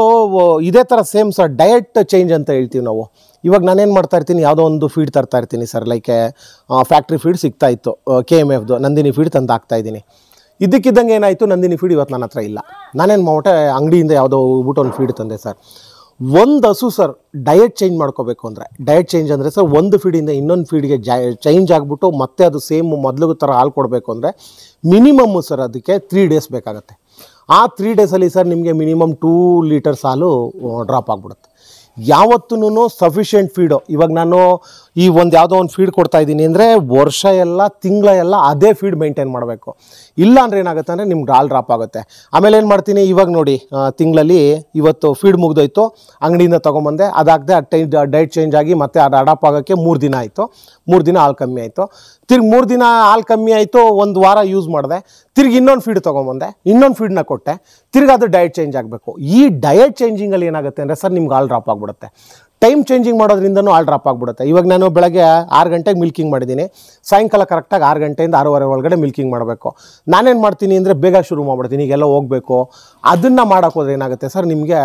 ಇದೇ ಥರ ಸೇಮ್ ಸರ್ ಡಯಟ್ ಚೇಂಜ್ ಅಂತ ಹೇಳ್ತೀವಿ ನಾವು. ಇವಾಗ ನಾನೇನು ಮಾಡ್ತಾಯಿರ್ತೀನಿ, ಯಾವುದೋ ಒಂದು ಫೀಡ್ ತರ್ತಾಯಿರ್ತೀನಿ ಸರ್, ಲೈಕ್ ಫ್ಯಾಕ್ಟ್ರಿ ಫೀಡ್ ಸಿಗ್ತಾಯಿತ್ತು, KMFದು ನಂದಿನಿ ಫೀಡ್ ತಂದು ಹಾಕ್ತಾಯಿದ್ದೀನಿ. ಇದ್ದಕ್ಕಿದ್ದಂಗೆ ಏನಾಯಿತು, ನಂದಿನಿ ಫೀಡ್ ಇವತ್ತು ನನ್ನ ಹತ್ರ ಇಲ್ಲ. ನಾನೇನು ಮಾಡ್ಬಿಟ್ಟೆ, ಅಂಗಡಿಯಿಂದ ಯಾವುದೋ ಹೋಗ್ಬಿಟ್ಟು ಒಂದು ಫೀಡ್ ತಂದೆ ಸರ್. ಒಂದು ಹಸು ಸರ್ ಡಯಟ್ ಚೇಂಜ್ ಮಾಡ್ಕೋಬೇಕು ಅಂದರೆ, ಡಯಟ್ ಚೇಂಜ್ ಅಂದರೆ ಸರ್ ಒಂದು ಫೀಡಿಂದ ಇನ್ನೊಂದು ಫೀಡ್ಗೆ ಚೇಂಜ್ ಆಗಿಬಿಟ್ಟು ಮತ್ತೆ ಅದು ಸೇಮ್ ಮೊದಲು ಥರ ಹಾಲು ಕೊಡಬೇಕು ಅಂದರೆ ಮಿನಿಮಮ್ಮು ಸರ್ ಅದಕ್ಕೆ 3 ಡೇಸ್ ಬೇಕಾಗುತ್ತೆ. ಆ 3 ಡೇಸಲ್ಲಿ ಸರ್ ನಿಮಗೆ ಮಿನಿಮಮ್ 2 ಲೀಟರ್ಸ್ ಹಾಲು ಡ್ರಾಪ್ ಆಗಿಬಿಡುತ್ತೆ. ಯಾವತ್ತೂ ಸಫಿಷಿಯೆಂಟ್ ಫೀಡು. ಇವಾಗ ನಾನು ಈ ಯಾವುದೋ ಒಂದು ಫೀಡ್ ಕೊಡ್ತಾಯಿದ್ದೀನಿ ಅಂದರೆ ವರ್ಷ ಎಲ್ಲ ತಿಂಗಳ ಎಲ್ಲ ಅದೇ ಫೀಡ್ ಮೇಂಟೈನ್ ಮಾಡಬೇಕು. ಇಲ್ಲ ಅಂದರೆ ಏನಾಗುತ್ತೆ ಅಂದರೆ ನಿಮ್ಗೆ ಹಾಲು ಡ್ರಾಪ್ ಆಗುತ್ತೆ. ಆಮೇಲೆ ಏನು ಮಾಡ್ತೀನಿ, ಇವಾಗ ನೋಡಿ ತಿಂಗಳಲ್ಲಿ ಇವತ್ತು ಫೀಡ್ ಮುಗ್ದೋಯ್ತು, ಅಂಗಡಿಯಿಂದ ತೊಗೊಂಬಂದೆ, ಅದಾಗದೆ ಡಯಟ್ ಚೇಂಜ್ ಆಗಿ ಮತ್ತೆ ಅದು ಅಡಾಪ್ ಆಗೋಕ್ಕೆ 3 ದಿನ ಆಯಿತು. 3 ದಿನ ಹಾಲು ಕಮ್ಮಿ ಆಯಿತು. ತಿರ್ಗಿ 3 ದಿನ ಹಾಲು ಕಮ್ಮಿ ಆಯಿತು, 1 ವಾರ ಯೂಸ್ ಮಾಡಿದೆ, ತಿರ್ಗಿ ಇನ್ನೊಂದು ಫೀಡ್ ತೊಗೊಂಬಂದೆ, ಇನ್ನೊಂದು ಫೀಡ್ನ ಕೊಟ್ಟೆ, ತಿರ್ಗಿ ಅದು ಡಯಟ್ ಚೇಂಜ್ ಆಗಬೇಕು. ಈ ಡಯಟ್ ಚೇಂಜಿಂಗಲ್ಲಿ ಏನಾಗುತ್ತೆ ಅಂದರೆ ಸರ್ ನಿಮ್ಗೆ ಹಾಲು ಡ್ರಾಪ್ ಆಗಿಬಿಡುತ್ತೆ. ಟೈಮ್ ಚೇಂಜಿಂಗ್ ಮಾಡೋದ್ರಿಂದನೂ ಹಾಲು ಡ್ರಾಪ್ ಆಗಿಬಿಡುತ್ತೆ. ಇವಾಗ ನಾನು ಬೆಳಗ್ಗೆ 6 ಗಂಟೆಗೆ ಮಿಲ್ಕಿಂಗ್ ಮಾಡಿದ್ದೀನಿ, ಸಾಯಂಕಾಲ ಕರೆಕ್ಟಾಗಿ 6 ಗಂಟೆಯಿಂದ 6:30 ಒಳಗಡೆ ಮಿಲ್ಕಿಂಗ್ ಮಾಡಬೇಕು. ನಾನೇನು ಮಾಡ್ತೀನಿ ಅಂದರೆ ಬೇಗ ಶುರು ಮಾಡಿಬಿಡ್ತೀನಿ. ಈಗೆಲ್ಲ ಹೋಗಬೇಕು, ಅದನ್ನು ಮಾಡೋಕ್ಕೋದ್ರೆ ಏನಾಗುತ್ತೆ ಸರ್, ನಿಮಗೆ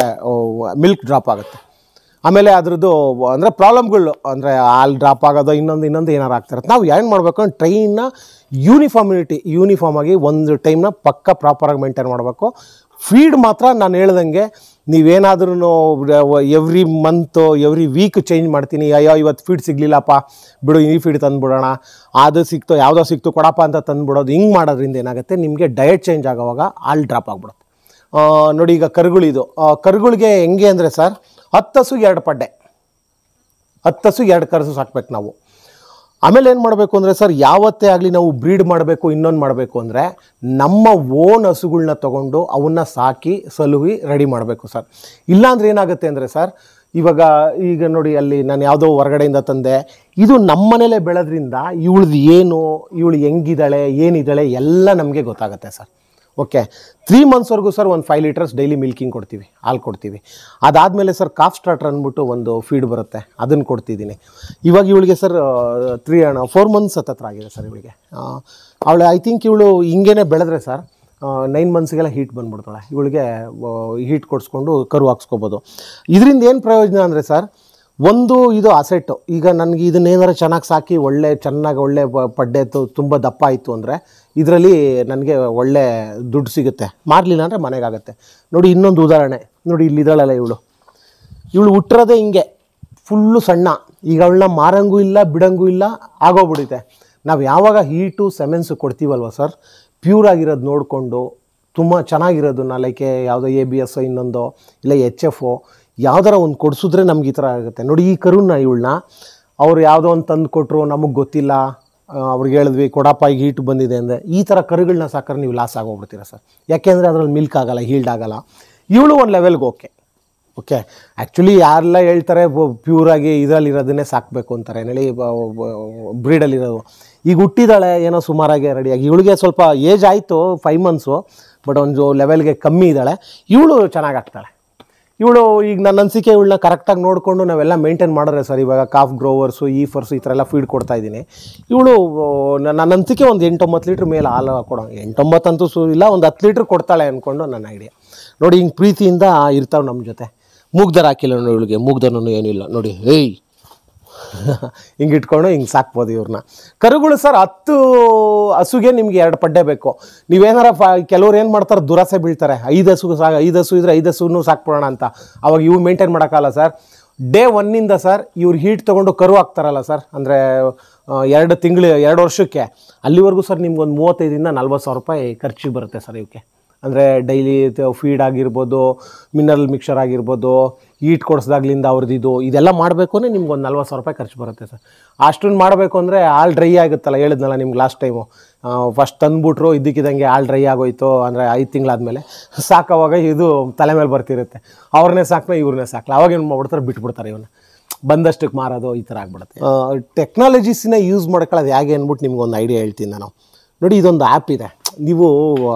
ಮಿಲ್ಕ್ ಡ್ರಾಪ್ ಆಗುತ್ತೆ. ಆಮೇಲೆ ಅದ್ರದ್ದು ಅಂದರೆ ಪ್ರಾಬ್ಲಮ್ಗಳು ಅಂದರೆ ಹಾಲು ಡ್ರಾಪ್ ಆಗೋದು, ಇನ್ನೊಂದು ಏನಾರು ಆಗ್ತಿರುತ್ತೆ. ನಾವು ಏನು ಮಾಡಬೇಕು, ಟ್ರೈನ್ನ ಯೂನಿಫಾರ್ಮ್ ಆಗಿ ಒಂದು ಟೈಮ್ನ ಪಕ್ಕ ಪ್ರಾಪರಾಗಿ ಮೇಂಟೈನ್ ಮಾಡಬೇಕು. ಫೀಡ್ ಮಾತ್ರ ನಾನು ಹೇಳ್ದಂಗೆ ನೀವೇನಾದ್ರೂ every month every week change ಮಾಡ್ತೀನಿ, ಅಯ್ಯೋ ಇವತ್ತು ಫೀಡ್ ಸಿಗಲಿಲ್ಲಪ್ಪ ಬಿಡು, ಈ ಫೀಡ್ ತಂದುಬಿಡೋಣ, ಅದು ಸಿಕ್ತು ಯಾವುದೋ ಸಿಕ್ತು ಕೊಡಪ್ಪ ಅಂತ ತಂದುಬಿಡೋದು. ಹಿಂಗೆ ಮಾಡೋದ್ರಿಂದ ಏನಾಗುತ್ತೆ, ನಿಮಗೆ ಡಯಟ್ ಚೇಂಜ್ ಆಗೋವಾಗ ಹಾಲು ಡ್ರಾಪ್ ಆಗಿಬಿಡುತ್ತೆ. ನೋಡಿ ಈಗ ಕರುಗಳಿಗೆ ಹೆಂಗೆ ಅಂದರೆ ಸರ್ 10 ಹಸುಗೆ 2 ಪಡ್ಡೆ, 10 ಹಸುಗೆ 2 ಕರುಸು ಸಾಕ್ಬೇಕು ನಾವು. ಆಮೇಲೆ ಏನು ಮಾಡಬೇಕು ಅಂದರೆ ಸರ್, ಯಾವತ್ತೇ ಆಗಲಿ ನಾವು ಬ್ರೀಡ್ ಮಾಡಬೇಕು, ಇನ್ನೊಂದು ಮಾಡಬೇಕು ಅಂದರೆ ನಮ್ಮ ಓನ್ ಹಸುಗಳ್ನ ತೊಗೊಂಡು ಅವನ್ನ ಸಾಕಿ ಸಲುವಿ ರೆಡಿ ಮಾಡಬೇಕು ಸರ್. ಇಲ್ಲಾಂದ್ರೆ ಏನಾಗುತ್ತೆ ಅಂದರೆ ಸರ್, ಈಗ ನೋಡಿ ಅಲ್ಲಿ ನಾನು ಯಾವುದೋ ಹೊರಗಡೆಯಿಂದ ತಂದೆ, ಇದು ನಮ್ಮ ಮನೇಲೇ ಬೆಳೆದ್ರಿಂದ ಇವಳು ಹೆಂಗಿದ್ದಾಳೆ ಏನಿದ್ದಾಳೆ ಎಲ್ಲ ನಮಗೆ ಗೊತ್ತಾಗುತ್ತೆ ಸರ್. ಓಕೆ, 3 ಮಂತ್ಸ್ವರೆಗೂ ಸರ್ ಒಂದು 5 ಲೀಟರ್ಸ್ ಡೈಲಿ ಮಿಲ್ಕಿಂಗ್ ಕೊಡ್ತೀವಿ, ಹಾಲು ಕೊಡ್ತೀವಿ. ಅದಾದಮೇಲೆ ಸರ್ ಕಾಫ್ ಸ್ಟಾರ್ಟರ್ ಅಂದ್ಬಿಟ್ಟು ಒಂದು ಫೀಡ್ ಬರುತ್ತೆ, ಅದನ್ನು ಕೊಡ್ತಿದ್ದೀನಿ. ಇವಾಗ ಇವಳಿಗೆ ಸರ್ 4 ಮಂತ್ಸ್ ಹತ್ರ ಆಗಿದೆ ಸರ್ ಇವಳಿಗೆ. ಅವಳು ಐ ಥಿಂಕ್ ಇವಳು ಹಿಂಗೇನೆ ಬೆಳೆದ್ರೆ ಸರ್ 9 ಮಂತ್ಸ್ಗೆಲ್ಲ ಹೀಟ್ ಬಂದ್ಬಿಡ್ತಾಳೆ. ಇವಳಿಗೆ ಹೀಟ್ ಕೊಡಿಸ್ಕೊಂಡು ಕರು ಹಾಕ್ಸ್ಕೊಬೋದು. ಇದರಿಂದ ಏನು ಪ್ರಯೋಜನ ಅಂದರೆ ಸರ್, ಒಂದು ಇದು ಅಸೆಟ್ಟು. ಈಗ ನನಗೆ ಇದನ್ನೇನಾರು ಚೆನ್ನಾಗಿ ಸಾಕಿ ಒಳ್ಳೆ ಪಡ್ಡೆ ತುಂಬ ದಪ್ಪ ಆಯಿತು ಅಂದರೆ ಇದರಲ್ಲಿ ನನಗೆ ಒಳ್ಳೆ ದುಡ್ಡು ಸಿಗುತ್ತೆ. ಮಾರಲಿಲ್ಲ ಅಂದರೆ ಮನೆಗಾಗುತ್ತೆ. ನೋಡಿ ಇನ್ನೊಂದು ಉದಾಹರಣೆ ನೋಡಿ, ಇಲ್ಲಿದ್ದಾಳಲ್ಲ ಇವಳು ಹುಟ್ಟಿರೋದೇ ಹಿಂಗೆ ಫುಲ್ಲು ಸಣ್ಣ. ಈಗ ಅವಳನ್ನ ಮಾರಂಗೂ ಇಲ್ಲ ಬಿಡಂಗೂ ಇಲ್ಲ, ಆಗೋಗ್ಬಿಡುತ್ತೆ. ನಾವು ಯಾವಾಗ ಹೀಟು ಸೆಮೆನ್ಸು ಕೊಡ್ತೀವಲ್ವ ಸರ್, ಪ್ಯೂರ್ ಆಗಿರೋದು ನೋಡಿಕೊಂಡು ತುಂಬ ಚೆನ್ನಾಗಿರೋದನ್ನ ಲೈಕೆ ಯಾವುದೋ ABS ಇನ್ನೊಂದು ಇಲ್ಲ HF ಯಾವ್ದಾರ ಒಂದು ಕೊಡಿಸಿದ್ರೆ ನಮ್ಗೆ ಈ ಥರ ಆಗುತ್ತೆ ನೋಡಿ. ಈ ಕರುನ ಇವಳನ್ನ ಅವ್ರು ಯಾವುದೋ ಒಂದು ತಂದು ಕೊಟ್ಟರು, ನಮಗೆ ಗೊತ್ತಿಲ್ಲ, ಅವ್ರಿಗೆ ಹೇಳಿದ್ವಿ ಕೊಡಪ್ಪ ಈಗ ಹೀಟ್ ಬಂದಿದೆ ಅಂದರೆ, ಈ ಥರ ಕರುಗಳನ್ನ ಸಾಕಾದ್ರೆ ನೀವು ಲಾಸ್ ಆಗೋಗ್ಬಿಡ್ತೀರ ಸರ್. ಯಾಕೆಂದರೆ ಅದರಲ್ಲಿ ಮಿಲ್ಕ್ ಆಗೋಲ್ಲ, ಹೀಲ್ಡ್ ಆಗೋಲ್ಲ. ಇವಳು ಒಂದು ಲೆವೆಲ್ಗೆ ಓಕೆ. ಆ್ಯಕ್ಚುಲಿ ಯಾರೆಲ್ಲ ಹೇಳ್ತಾರೆ ಪ್ಯೂರಾಗಿ ಇದರಲ್ಲಿರೋದನ್ನೇ ಸಾಕಬೇಕು ಅಂತಾರೆ, ಹೇಳಿ ಬ್ರೀಡಲ್ಲಿರೋದು. ಈಗ ಹುಟ್ಟಿದಾಳೆ ಏನೋ ಸುಮಾರಾಗಿ ರೆಡಿಯಾಗಿ, ಇವಳಿಗೆ ಸ್ವಲ್ಪ ಏಜ್ ಆಯಿತು 5 ಮಂತ್ಸು, ಬಟ್ ಒಂದು ಲೆವೆಲ್ಗೆ ಕಮ್ಮಿ ಇದ್ದಾಳೆ. ಇವಳು ಚೆನ್ನಾಗಾಗ್ತಾಳೆ. ಇವಳು ಈಗ ನನ್ನ ಅನಿಸಿಕೆ ಇವಳನ್ನ ಕರೆಕ್ಟಾಗಿ ನೋಡಿಕೊಂಡು ನಾವೆಲ್ಲ ಮೇಂಟೈನ್ ಮಾಡಿದ್ರೆ ಸರ್, ಇವಾಗ ಕಾಫ್ ಗ್ರೋವರ್ಸು ಈಫರ್ಸು ಈ ಥರ ಎಲ್ಲ ಫೀಡ್ ಕೊಡ್ತಾಯಿದ್ದೀನಿ. ಇವಳು ನನ್ನ ಅನಿಸಿಕೆ ಒಂದು 8-9 ಲೀಟ್ರ್ ಮೇಲೆ ಹಾಲು ಕೊಡೋ, 8-9 ಅಂತೂ ಇಲ್ಲ, ಒಂದು 10 ಲೀಟ್ರ್ ಕೊಡ್ತಾಳೆ ಅಂದ್ಕೊಂಡು ನನ್ನ ಐಡಿಯಾ ನೋಡಿ. ಹಿಂಗೆ ಪ್ರೀತಿಯಿಂದ ಇರ್ತಾವೆ ನಮ್ಮ ಜೊತೆ. ಮೂಗ್ದಾರ ಹಾಕಿಲ್ಲ ನೋಡಿ ಇವಳಿಗೆ, ಮೂಗ್ದಾರನೂ ಏನಿಲ್ಲ ನೋಡಿ, ಏಯ್ ಹಿಂಗೆ ಇಟ್ಕೊಂಡು ಹಿಂಗೆ ಸಾಕ್ಬೋದು ಇವ್ರನ್ನ. ಕರುಗಳು ಸರ್ 10 ಹಸುಗೆ ನಿಮ್ಗೆ 2 ಪಡ್ಡೆ ಬೇಕು. ನೀವೇನಾರ ಕೆಲವ್ರು ಏನು ಮಾಡ್ತಾರೆ, ದುರಾಸೆ ಬೀಳ್ತಾರೆ, 5 ಹಸು ಇದ್ರೆ 5 ಹಸುನೂ ಸಾಕ್ಬಿಡೋಣ ಅಂತ. ಅವಾಗ ಇವು ಮೇಂಟೈನ್ ಮಾಡೋಕ್ಕಲ್ಲ ಸರ್. ಡೇ 1 ಸರ್ ಇವ್ರು ಹೀಟ್ ತೊಗೊಂಡು ಕರು ಹಾಕ್ತಾರಲ್ಲ ಸರ್, ಅಂದರೆ 2 ತಿಂಗಳು 2 ವರ್ಷಕ್ಕೆ, ಅಲ್ಲಿವರೆಗೂ ಸರ್ ನಿಮ್ಗೊಂದು 35,000-40,000 ರೂಪಾಯಿ ಖರ್ಚಿಗೆ ಬರುತ್ತೆ ಸರ್ ಇವಕ್ಕೆ. ಅಂದರೆ ಡೈಲಿ ಫೀಡ್ ಆಗಿರ್ಬೋದು, ಮಿನರಲ್ ಮಿಕ್ಸರ್ ಆಗಿರ್ಬೋದು, ಹೀಟ್ ಕೊಡಿಸ್ದಾಗ್ಲಿಂದ ಅವ್ರದ್ದು ಇದೆಲ್ಲ ಮಾಡಬೇಕು ಅಂದರೆ ನಿಮ್ಗೆ ಒಂದು 40,000 ರೂಪಾಯಿ ಖರ್ಚು ಬರುತ್ತೆ ಸರ್. ಅಷ್ಟನ್ನು ಮಾಡಬೇಕು ಅಂದರೆ ಹಾಲು ಡ್ರೈ ಆಗುತ್ತಲ್ಲ, ಹೇಳಿದ್ನಲ್ಲ ನಿಮ್ಗೆ ಲಾಸ್ಟ್ ಟೈಮು. ಫಸ್ಟ್ ತಂದುಬಿಟ್ರು, ಇದ್ದಕ್ಕಿದ್ದಂಗೆ ಹಾಲು ಡ್ರೈ ಆಗೋಯ್ತು ಅಂದರೆ 5 ತಿಂಗಳಾದಮೇಲೆ ಸಾಕವಾಗ ಇದು ತಲೆ ಮೇಲೆ ಬರ್ತಿರುತ್ತೆ. ಅವ್ರನ್ನೇ ಸಾಕ್ನ ಇವ್ರನ್ನೇ ಸಾಕಲ್ಲ, ಅವಾಗ ಏನು ಮಾಡ್ಬಿಡ್ತಾರೆ, ಬಿಟ್ಬಿಡ್ತಾರೆ ಇವನ್ನ, ಬಂದಷ್ಟಕ್ಕೆ ಮಾರೋದು ಈ ಥರ ಆಗ್ಬಿಡುತ್ತೆ. ಟೆಕ್ನಾಲಜೀಸಿನ ಯೂಸ್ ಮಾಡ್ಕೊಳ್ಳೋದು ಹೇಗೆ ಅಂದ್ಬಿಟ್ಟು ನಿಮ್ಗೊಂದು ಐಡಿಯಾ ಹೇಳ್ತೀನಿ ನಾನು. ನೋಡಿ, ಇದೊಂದು ಆ್ಯಪ್ ಇದೆ, ನೀವು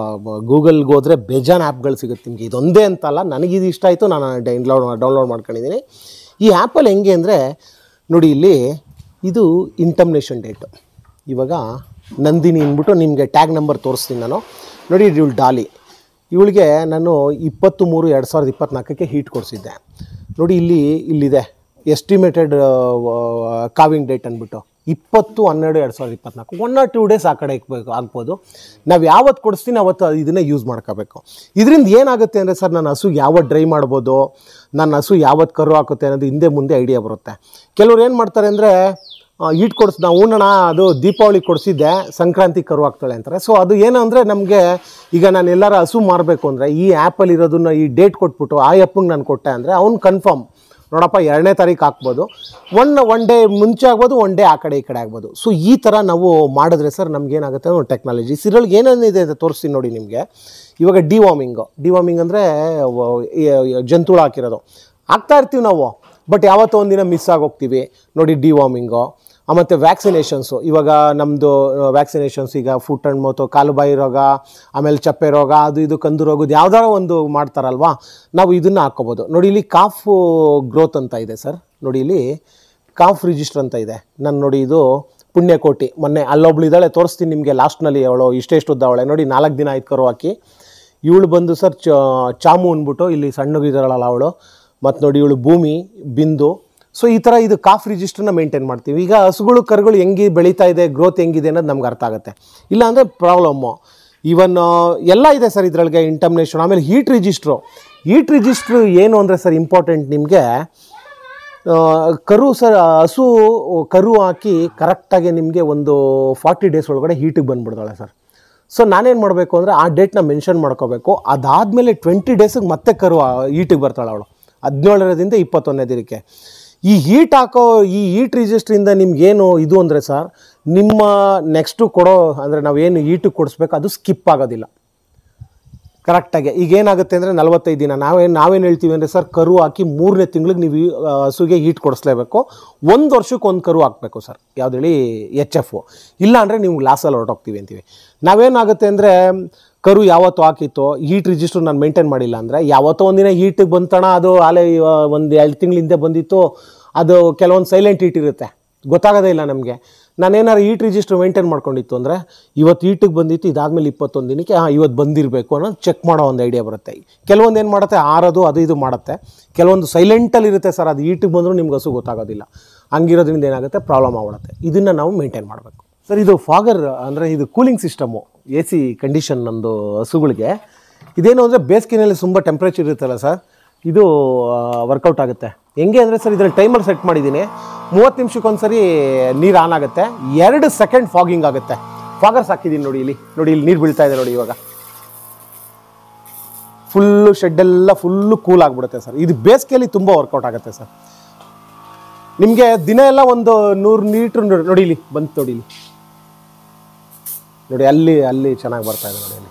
ಗೂಗಲ್ಗೆ ಹೋದರೆ ಬೇಜಾನ್ ಆ್ಯಪ್ಗಳು ಸಿಗುತ್ತೆ ನಿಮಗೆ. ಇದೊಂದೇ ಅಂತಲ್ಲ, ನನಗಿದು ಇಷ್ಟ ಆಯಿತು, ನಾನು ಡೌನ್ಲೋಡ್ ಮಾಡ್ಕೊಂಡಿದ್ದೀನಿ. ಈ ಆ್ಯಪಲ್ಲಿ ಹೆಂಗೆ ಅಂದರೆ ನೋಡಿ, ಇಲ್ಲಿ ಇದು ಇಂಟಮ್ನೇಷನ್ ಡೇಟು. ಇವಾಗ ನಂದಿನಿ ಅಂದ್ಬಿಟ್ಟು ನಿಮಗೆ ಟ್ಯಾಗ್ ನಂಬರ್ ತೋರಿಸ್ತೀನಿ ನಾನು. ನೋಡಿ, ಇವಳು ಡಾಲಿ, ಇವಳಿಗೆ ನಾನು 23/2024ಕ್ಕೆ ಹೀಟ್ ಕೊಡಿಸಿದ್ದೆ. ನೋಡಿ, ಇಲ್ಲಿದೆ ಎಸ್ಟಿಮೇಟೆಡ್ ಕಾವಿಂಗ್ ಡೇಟ್ ಅಂದ್ಬಿಟ್ಟು 20/12/2024. 1 or 2 ಡೇಸ್ ಆ ಕಡೆ ಆಗ್ಬೋದು. ನಾವು ಯಾವತ್ತು ಕೊಡಿಸ್ತೀನಿ ಅವತ್ತು ಇದನ್ನೇ ಯೂಸ್ ಮಾಡ್ಕೋಬೇಕು. ಇದರಿಂದ ಏನಾಗುತ್ತೆ ಅಂದರೆ ಸರ್, ನನ್ನ ಹಸು ಯಾವತ್ತು ಡ್ರೈ ಮಾಡ್ಬೋದು, ನನ್ನ ಹಸು ಯಾವತ್ತು ಕರು ಹಾಕುತ್ತೆ ಅನ್ನೋದು ಹಿಂದೆ ಮುಂದೆ ಐಡಿಯಾ ಬರುತ್ತೆ. ಕೆಲವ್ರು ಏನು ಮಾಡ್ತಾರೆ ಅಂದರೆ, ಹೀಟ್ ನಾವು ಉಣ್ಣೋಣ, ಅದು ದೀಪಾವಳಿ ಕೊಡಿಸಿದ್ದೆ, ಸಂಕ್ರಾಂತಿ ಕರು ಹಾಕ್ತಾಳೆ ಅಂತಾರೆ. ಸೊ ಅದು ಏನು ಅಂದರೆ, ನಮಗೆ ಈಗ ನಾನು ಎಲ್ಲರ ಹಸು ಮಾರಬೇಕು ಅಂದರೆ ಈ ಆ್ಯಪಲ್ಲಿ ಇರೋದನ್ನ ಈ ಡೇಟ್ ಕೊಟ್ಬಿಟ್ಟು ಆ ಆ್ಯಪ್ಪಿಗೆ ನಾನು ಕೊಟ್ಟೆ ಅಂದರೆ ಅವ್ನು ಕನ್ಫರ್ಮ್ ನೋಡಪ್ಪ 2ನೇ ತಾರೀಕು ಹಾಕ್ಬೋದು, ಒನ್ ಡೇ ಮುಂಚೆ ಆಗ್ಬೋದು, 1 ಡೇ ಆ ಕಡೆ ಈ ಕಡೆ ಆಗ್ಬೋದು. ಸೊ ಈ ಥರ ನಾವು ಮಾಡಿದ್ರೆ ಸರ್ ನಮಗೇನಾಗುತ್ತೆ ಒಂದು ಟೆಕ್ನಾಲಜಿ. ಇದರೊಳಗೆ ಏನೇನಿದೆ ಅಂತ ತೋರಿಸ್ತೀನಿ ನೋಡಿ ನಿಮಗೆ. ಇವಾಗ ಡಿವಾರ್ಮಿಂಗ್ ಅಂದರೆ ಜಂತುಳು ಹಾಕಿರೋದು ಹಾಕ್ತಾ ಇರ್ತೀವಿ ನಾವು, ಬಟ್ ಯಾವತ್ತೋ ಒಂದಿನ ಮಿಸ್ ಆಗೋಗ್ತೀವಿ ನೋಡಿ. ಡಿವಾರ್ಮಿಂಗು ಮತ್ತು ವ್ಯಾಕ್ಸಿನೇಷನ್ಸು, ಇವಾಗ ನಮ್ಮದು ವ್ಯಾಕ್ಸಿನೇಷನ್ಸ್ ಈಗ ಫುಟ್ ಆ್ಯಂಡ್ ಮೌತು, ಕಾಲು ಬಾಯಿ ರೋಗ, ಆಮೇಲೆ ಚಪ್ಪೆ ರೋಗ, ಅದು ಇದು ಕಂದು ರೋಗದ ಯಾವ್ದಾರ ಒಂದು ಮಾಡ್ತಾರಲ್ವಾ, ನಾವು ಇದನ್ನು ಹಾಕ್ಕೋಬೋದು. ನೋಡಿ, ಇಲ್ಲಿ ಕಾಫ್ ಗ್ರೋತ್ ಅಂತ ಇದೆ ಸರ್. ನೋಡಿ, ಇಲ್ಲಿ ಕಾಫ್ ರಿಜಿಸ್ಟರ್ ಅಂತ ಇದೆ. ನಾನು ನೋಡಿ, ಇದು ಪುಣ್ಯಕೋಟಿ, ಮೊನ್ನೆ ಅಲ್ಲೊಬ್ಳು ಇದ್ದಾಳೆ, ತೋರಿಸ್ತೀನಿ ನಿಮಗೆ ಲಾಸ್ಟ್ನಲ್ಲಿ. ಅವಳು ಇಷ್ಟೆಷ್ಟು ಉದ್ದವಳೆ ನೋಡಿ, 4 ದಿನ ಆಯ್ತು ಕರು ಹಾಕಿ. ಇವಳು ಬಂದು ಸರ್ ಚಾಮು ಅಂದ್ಬಿಟ್ಟು ಇಲ್ಲಿ ಸಣ್ಣಗಿದ್ದಾಳಲ್ಲ ಅವಳು. ಮತ್ತು ನೋಡಿ, ಇವಳು ಭೂಮಿ, ಬಿಂದು. ಸೊ ಈ ಥರ ಇದು ಕಾಫ್ ರಿಜಿಸ್ಟ್ರನ್ನ ಮೇಂಟೈನ್ ಮಾಡ್ತೀವಿ. ಈಗ ಹಸುಗಳು ಕರುಗಳು ಹೆಂಗೆ ಬೆಳೀತಾ ಇದೆ, ಗ್ರೋತ್ ಹೆಂಗಿದೆ ಅನ್ನೋದು ನಮ್ಗೆ ಅರ್ಥ ಆಗುತ್ತೆ. ಇಲ್ಲ ಅಂದರೆ ಪ್ರಾಬ್ಲಮ್ಮು. ಈವನ್ ಎಲ್ಲ ಇದೆ ಸರ್ ಇದರೊಳಗೆ, ಇಂಟಮ್ನೇಷನ್. ಆಮೇಲೆ ಹೀಟ್ ರಿಜಿಸ್ಟ್ರು ಏನು ಅಂದರೆ ಸರ್ ಇಂಪಾರ್ಟೆಂಟ್ ನಿಮಗೆ. ಹಸು ಕರು ಹಾಕಿ ಕರೆಕ್ಟಾಗಿ ನಿಮಗೆ ಒಂದು 40 ಡೇಸ್ ಒಳಗಡೆ ಹೀಟಿಗೆ ಬಂದುಬಿಡ್ತಾಳೆ ಸರ್. ಸೊ ನಾನೇನು ಮಾಡಬೇಕು ಅಂದರೆ ಆ ಡೇಟ್ನ ಮೆನ್ಷನ್ ಮಾಡ್ಕೋಬೇಕು. ಅದಾದಮೇಲೆ 20 ಡೇಸಿಗೆ ಮತ್ತೆ ಕರು ಹೀಟಿಗೆ ಬರ್ತಾಳೆ ಅವಳು, 17ರಿಂದ 21ನೇ ದಿನಕ್ಕೆ. ಈ ಹೀಟ್ ರಿಜಿಸ್ಟ್ರಿಂದ ನಿಮ್ಗೇನು ಇದು ಅಂದರೆ ಸರ್, ನಿಮ್ಮ ನೆಕ್ಸ್ಟು ಕೊಡೋ ಅಂದರೆ ನಾವೇನು ಹೀಟಿಗೆ ಕೊಡಿಸ್ಬೇಕು ಅದು ಸ್ಕಿಪ್ ಆಗೋದಿಲ್ಲ ಕರೆಕ್ಟಾಗಿ. ಈಗ ಏನಾಗುತ್ತೆ ಅಂದರೆ 45 ದಿನ ನಾವೇನು ಹೇಳ್ತೀವಿ ಅಂದರೆ ಸರ್, ಕರು ಹಾಕಿ 3ನೇ ತಿಂಗಳಿಗೆ ನೀವು ಹಸುಗೆ ಹೀಟ್ ಕೊಡಿಸ್ಲೇಬೇಕು. 1 ವರ್ಷಕ್ಕೆ 1 ಕರು ಹಾಕಬೇಕು ಸರ್, ಯಾವ್ದು ಹೇಳಿ HF. ಇಲ್ಲ ಅಂದರೆ ನಿಮ್ಗೆ ಲಾಸಲ್ಲಿ ಹೊರಟೋಗ್ತೀವಿ ಅಂತೀವಿ. ನಾವೇನಾಗುತ್ತೆ ಅಂದರೆ, ಕರು ಯಾವತ್ತೂ ಹಾಕಿತ್ತು, ಹೀಟ್ ರಿಜಿಸ್ಟ್ರ್ ನಾನು ಮೇಂಟೈನ್ ಮಾಡಿಲ್ಲ ಅಂದರೆ ಯಾವತ್ತೋ ಒಂದಿನ ಹೀಟಿಗೆ ಬಂತಣ, ಅದು ಆಲೇ 1-2 ತಿಂಗಳ ಹಿಂದೆ ಬಂದಿತ್ತು, ಅದು ಕೆಲವೊಂದು ಸೈಲೆಂಟ್ ಹೀಟ್ ಇರುತ್ತೆ, ಗೊತ್ತಾಗೋದೇ ಇಲ್ಲ ನಮಗೆ. ನಾನೇನಾರು ಹೀಟ್ ರಿಜಿಸ್ಟ್ರ್ ಮೇಂಟೈನ್ ಮಾಡ್ಕೊಂಡಿತ್ತು ಅಂದರೆ ಇವತ್ತು ಹೀಟಿಗೆ ಬಂದಿತ್ತು, ಇದಾದಮೇಲೆ 21 ದಿನಕ್ಕೆ ಇವತ್ತು ಬಂದಿರಬೇಕು ಅನ್ನೋದು ಚೆಕ್ ಮಾಡೋ ಒಂದು ಐಡಿಯಾ ಬರುತ್ತೆ. ಕೆಲವೊಂದು ಏನು ಮಾಡುತ್ತೆ, ಆರೋದು ಅದು ಇದು ಮಾಡುತ್ತೆ. ಕೆಲವೊಂದು ಸೈಲೆಂಟಲ್ಲಿ ಇರುತ್ತೆ ಸರ್, ಅದು ಹೀಟಿಗೆ ಬಂದರೂ ನಿಮ್ಗೆ ಹಸು ಗೊತ್ತಾಗೋದಿಲ್ಲ. ಹಂಗಿರೋದ್ರಿಂದ ಏನಾಗುತ್ತೆ, ಪ್ರಾಬ್ಲಮ್ ಆಗ್ಬಿಡುತ್ತೆ. ಇದನ್ನು ನಾವು ಮೇಂಟೈನ್ ಮಾಡಬೇಕು ಸರ್. ಇದು ಫಾಗರ್ ಅಂದರೆ ಇದು ಕೂಲಿಂಗ್ ಸಿಸ್ಟಮು, AC ಕಂಡೀಷನ್ ನಮ್ಮದು ಹಸುಗಳಿಗೆ. ಇದೇನು ಅಂದರೆ ಬೇಸಿಗೆನಲ್ಲಿ ತುಂಬ ಟೆಂಪ್ರೇಚರ್ ಇರುತ್ತಲ್ಲ ಸರ್, ಇದು ವರ್ಕೌಟ್ ಆಗುತ್ತೆ. ಹೆಂಗೆ ಅಂದರೆ ಸರ್, ಇದರಲ್ಲಿ ಟೈಮರ್ ಸೆಟ್ ಮಾಡಿದ್ದೀನಿ. 30 ನಿಮಿಷಕ್ಕೊಂದ್ಸರಿ ನೀರು ಆನ್ ಆಗುತ್ತೆ, 2 ಸೆಕೆಂಡ್ ಫಾಗಿಂಗ್ ಆಗುತ್ತೆ. ಫಾಗರ್ಸ್ ಹಾಕಿದ್ದೀನಿ ನೋಡಿ, ಇಲ್ಲಿ ನೀರು ಬೀಳ್ತಾ ಇದೆ ನೋಡಿ. ಇವಾಗ ಫುಲ್ಲು ಶೆಡ್ಡೆಲ್ಲ ಫುಲ್ಲು ಕೂಲ್ ಆಗಿಬಿಡುತ್ತೆ ಸರ್. ಇದು ಬೇಸಿಗೆಯಲ್ಲಿ ತುಂಬ ವರ್ಕೌಟ್ ಆಗುತ್ತೆ ಸರ್. ನಿಮಗೆ ದಿನ ಎಲ್ಲ ಒಂದು 100 ಲೀಟ್ರ್ ನೋಡಿ, ಇಲ್ಲಿ ಬಂತು ನೋಡಿ, ನೋಡಿ ಅಲ್ಲಿ ಚೆನ್ನಾಗಿ ಬರ್ತಾ ಇದೆ ನೋಡಿ.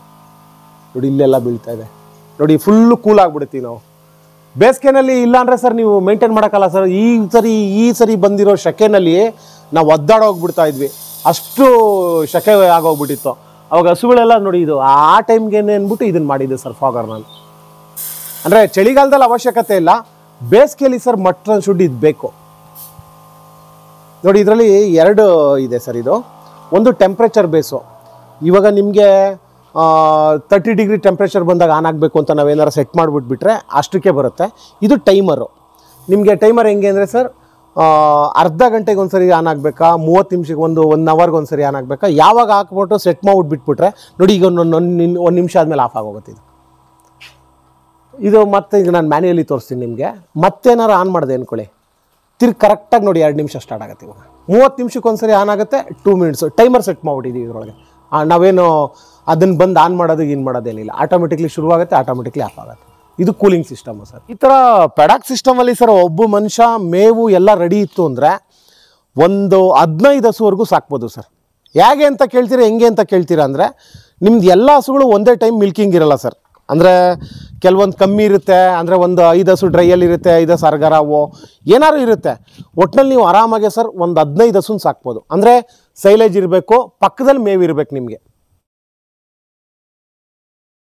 ನೋಡಿ ಇಲ್ಲೆಲ್ಲ ಬೀಳ್ತಾ ಇದೆ ನೋಡಿ, ಫುಲ್ಲು ಕೂಲ್ ಆಗಿಬಿಡ್ತೀವಿ ನಾವು. ಬೇಸಿಗೆನಲ್ಲಿ ಇಲ್ಲ ಅಂದರೆ ಸರ್ ನೀವು ಮೇಂಟೈನ್ ಮಾಡೋಕ್ಕಲ್ಲ ಸರ್. ಈ ಸರಿ ಬಂದಿರೋ ಶೆಕೆನಲ್ಲಿ ನಾವು ಒದ್ದಾಡೋಗ್ಬಿಡ್ತಾ ಇದ್ವಿ, ಅಷ್ಟು ಶೆಕೆ ಆಗೋಗ್ಬಿಟ್ಟಿತ್ತು. ಅವಾಗ ಹಸುಗಳೆಲ್ಲ ನೋಡಿ, ಇದು ಆ ಟೈಮ್ಗೆ ಅಂದ್ಬಿಟ್ಟು ಇದನ್ನು ಮಾಡಿದ್ದೆ ಸರ್ ಫಾಗರ್ ನಾನು. ಅಂದರೆ ಚಳಿಗಾಲದಲ್ಲಿ ಅವಶ್ಯಕತೆ ಇಲ್ಲ, ಬೇಸಿಗೆಯಲ್ಲಿ ಸರ್ ಮಟನ್ ಶುಡ್ ಇದು ಬೇಕು ನೋಡಿ. ಇದರಲ್ಲಿ 2 ಇದೆ ಸರ್. ಇದು ಒಂದು ಟೆಂಪ್ರೇಚರ್ ಬೇಸು. ಇವಾಗ ನಿಮಗೆ 30 ಡಿಗ್ರಿ ಟೆಂಪ್ರೇಚರ್ ಬಂದಾಗ ಆನ್ ಆಗಬೇಕು ಅಂತ ನಾವೇನಾರು ಸೆಟ್ ಮಾಡಿಬಿಟ್ಬಿಟ್ರೆ ಅಷ್ಟಕ್ಕೆ ಬರುತ್ತೆ. ಇದು ಟೈಮರು. ನಿಮಗೆ ಟೈಮರ್ ಹೆಂಗೆ ಅಂದರೆ ಸರ್, ಅರ್ಧ ಗಂಟೆಗೆ ಒಂದು ಸರಿ ಆನ್ ಆಗಬೇಕಾ, 30 ನಿಮಿಷಕ್ಕೆ 1 ಅವರ್ಗೆ ಒಂದು ಸರಿ ಆನ್ ಆಗಬೇಕಾ, ಯಾವಾಗ ಹಾಕ್ಬಿಟ್ಟು ಸೆಟ್ ಮಾಡ್ಬಿಟ್ಟು ಬಿಟ್ಬಿಟ್ರೆ ನೋಡಿ, ಈಗ ಒಂದು ನಿಮಿಷ ಆದಮೇಲೆ ಆಫ್ ಆಗೋಗುತ್ತೆ ಇದು. ಮತ್ತೆ ಈಗ ನಾನು ಮ್ಯಾನ್ಯಲಿ ತೋರಿಸ್ತೀನಿ ನಿಮಗೆ. ಮತ್ತೇನಾರು ಆನ್ ಮಾಡಿದೆ ಅಂದ್ಕೊಳ್ಳಿ, ಕರೆಕ್ಟಾಗಿ ನೋಡಿ 2 ನಿಮಿಷ ಸ್ಟಾರ್ಟ್ ಆಗುತ್ತೆ. ಇವಾಗ 30 ನಿಮಿಷಕ್ಕೊಂದ್ಸರಿ ಆನ್ ಆಗುತ್ತೆ, 2 ಮಿನಿಟ್ಸು ಟೈಮರ್ ಸೆಟ್ ಮಾಡಿಬಿಟ್ಟಿದ್ದೀವಿ ಇದರೊಳಗೆ. ನಾವೇನು ಅದನ್ನು ಬಂದು ಆನ್ ಮಾಡೋದು ಮಾಡೋದೇನಿಲ್ಲ, ಆಟೋಮೆಟಿಕ್ಲಿ ಶುರುವಾಗುತ್ತೆ, ಆಟೋಮೆಟಿಕ್ಲಿ ಆಫ್ ಆಗುತ್ತೆ. ಇದು ಕೂಲಿಂಗ್ ಸಿಸ್ಟಮು ಸರ್. ಈ ಥರ ಪೆಡಾಕ್ ಸಿಸ್ಟಮಲ್ಲಿ ಸರ್ ಒಬ್ಬ ಮನುಷ್ಯ ಮೇವು ಎಲ್ಲ ರೆಡಿ ಇತ್ತು ಅಂದರೆ ಒಂದು 15 ಹಸುವರೆಗೂ ಸಾಕ್ಬೋದು ಸರ್. ಹೇಗೆ ಅಂತ ಕೇಳ್ತೀರಾ, ಹೆಂಗೆ ಅಂತ ಕೇಳ್ತೀರಾ ಅಂದರೆ, ನಿಮ್ದು ಎಲ್ಲ ಹಸುಗಳು ಒಂದೇ ಟೈಮ್ ಮಿಲ್ಕಿಂಗ್ ಇರಲ್ಲ ಸರ್. ಅಂದರೆ ಕೆಲವೊಂದು ಕಮ್ಮಿ ಇರುತ್ತೆ, ಅಂದರೆ ಒಂದು 5 ಹಸು ಡ್ರೈಯಲ್ಲಿ ಇರುತ್ತೆ, 5 ಹಸು ಅರ್ಗರಾವೋ ಏನಾದ್ರು ಇರುತ್ತೆ. ಒಟ್ಟಿನಲ್ಲಿ ನೀವು ಆರಾಮಾಗೆ ಸರ್ ಒಂದು 15 ಹಸುನ ಸಾಕ್ಬೋದು. ಅಂದರೆ ಸೈಲೇಜ್ ಇರಬೇಕು, ಪಕ್ಕದಲ್ಲಿ ಮೇವು ಇರಬೇಕು ನಿಮಗೆ.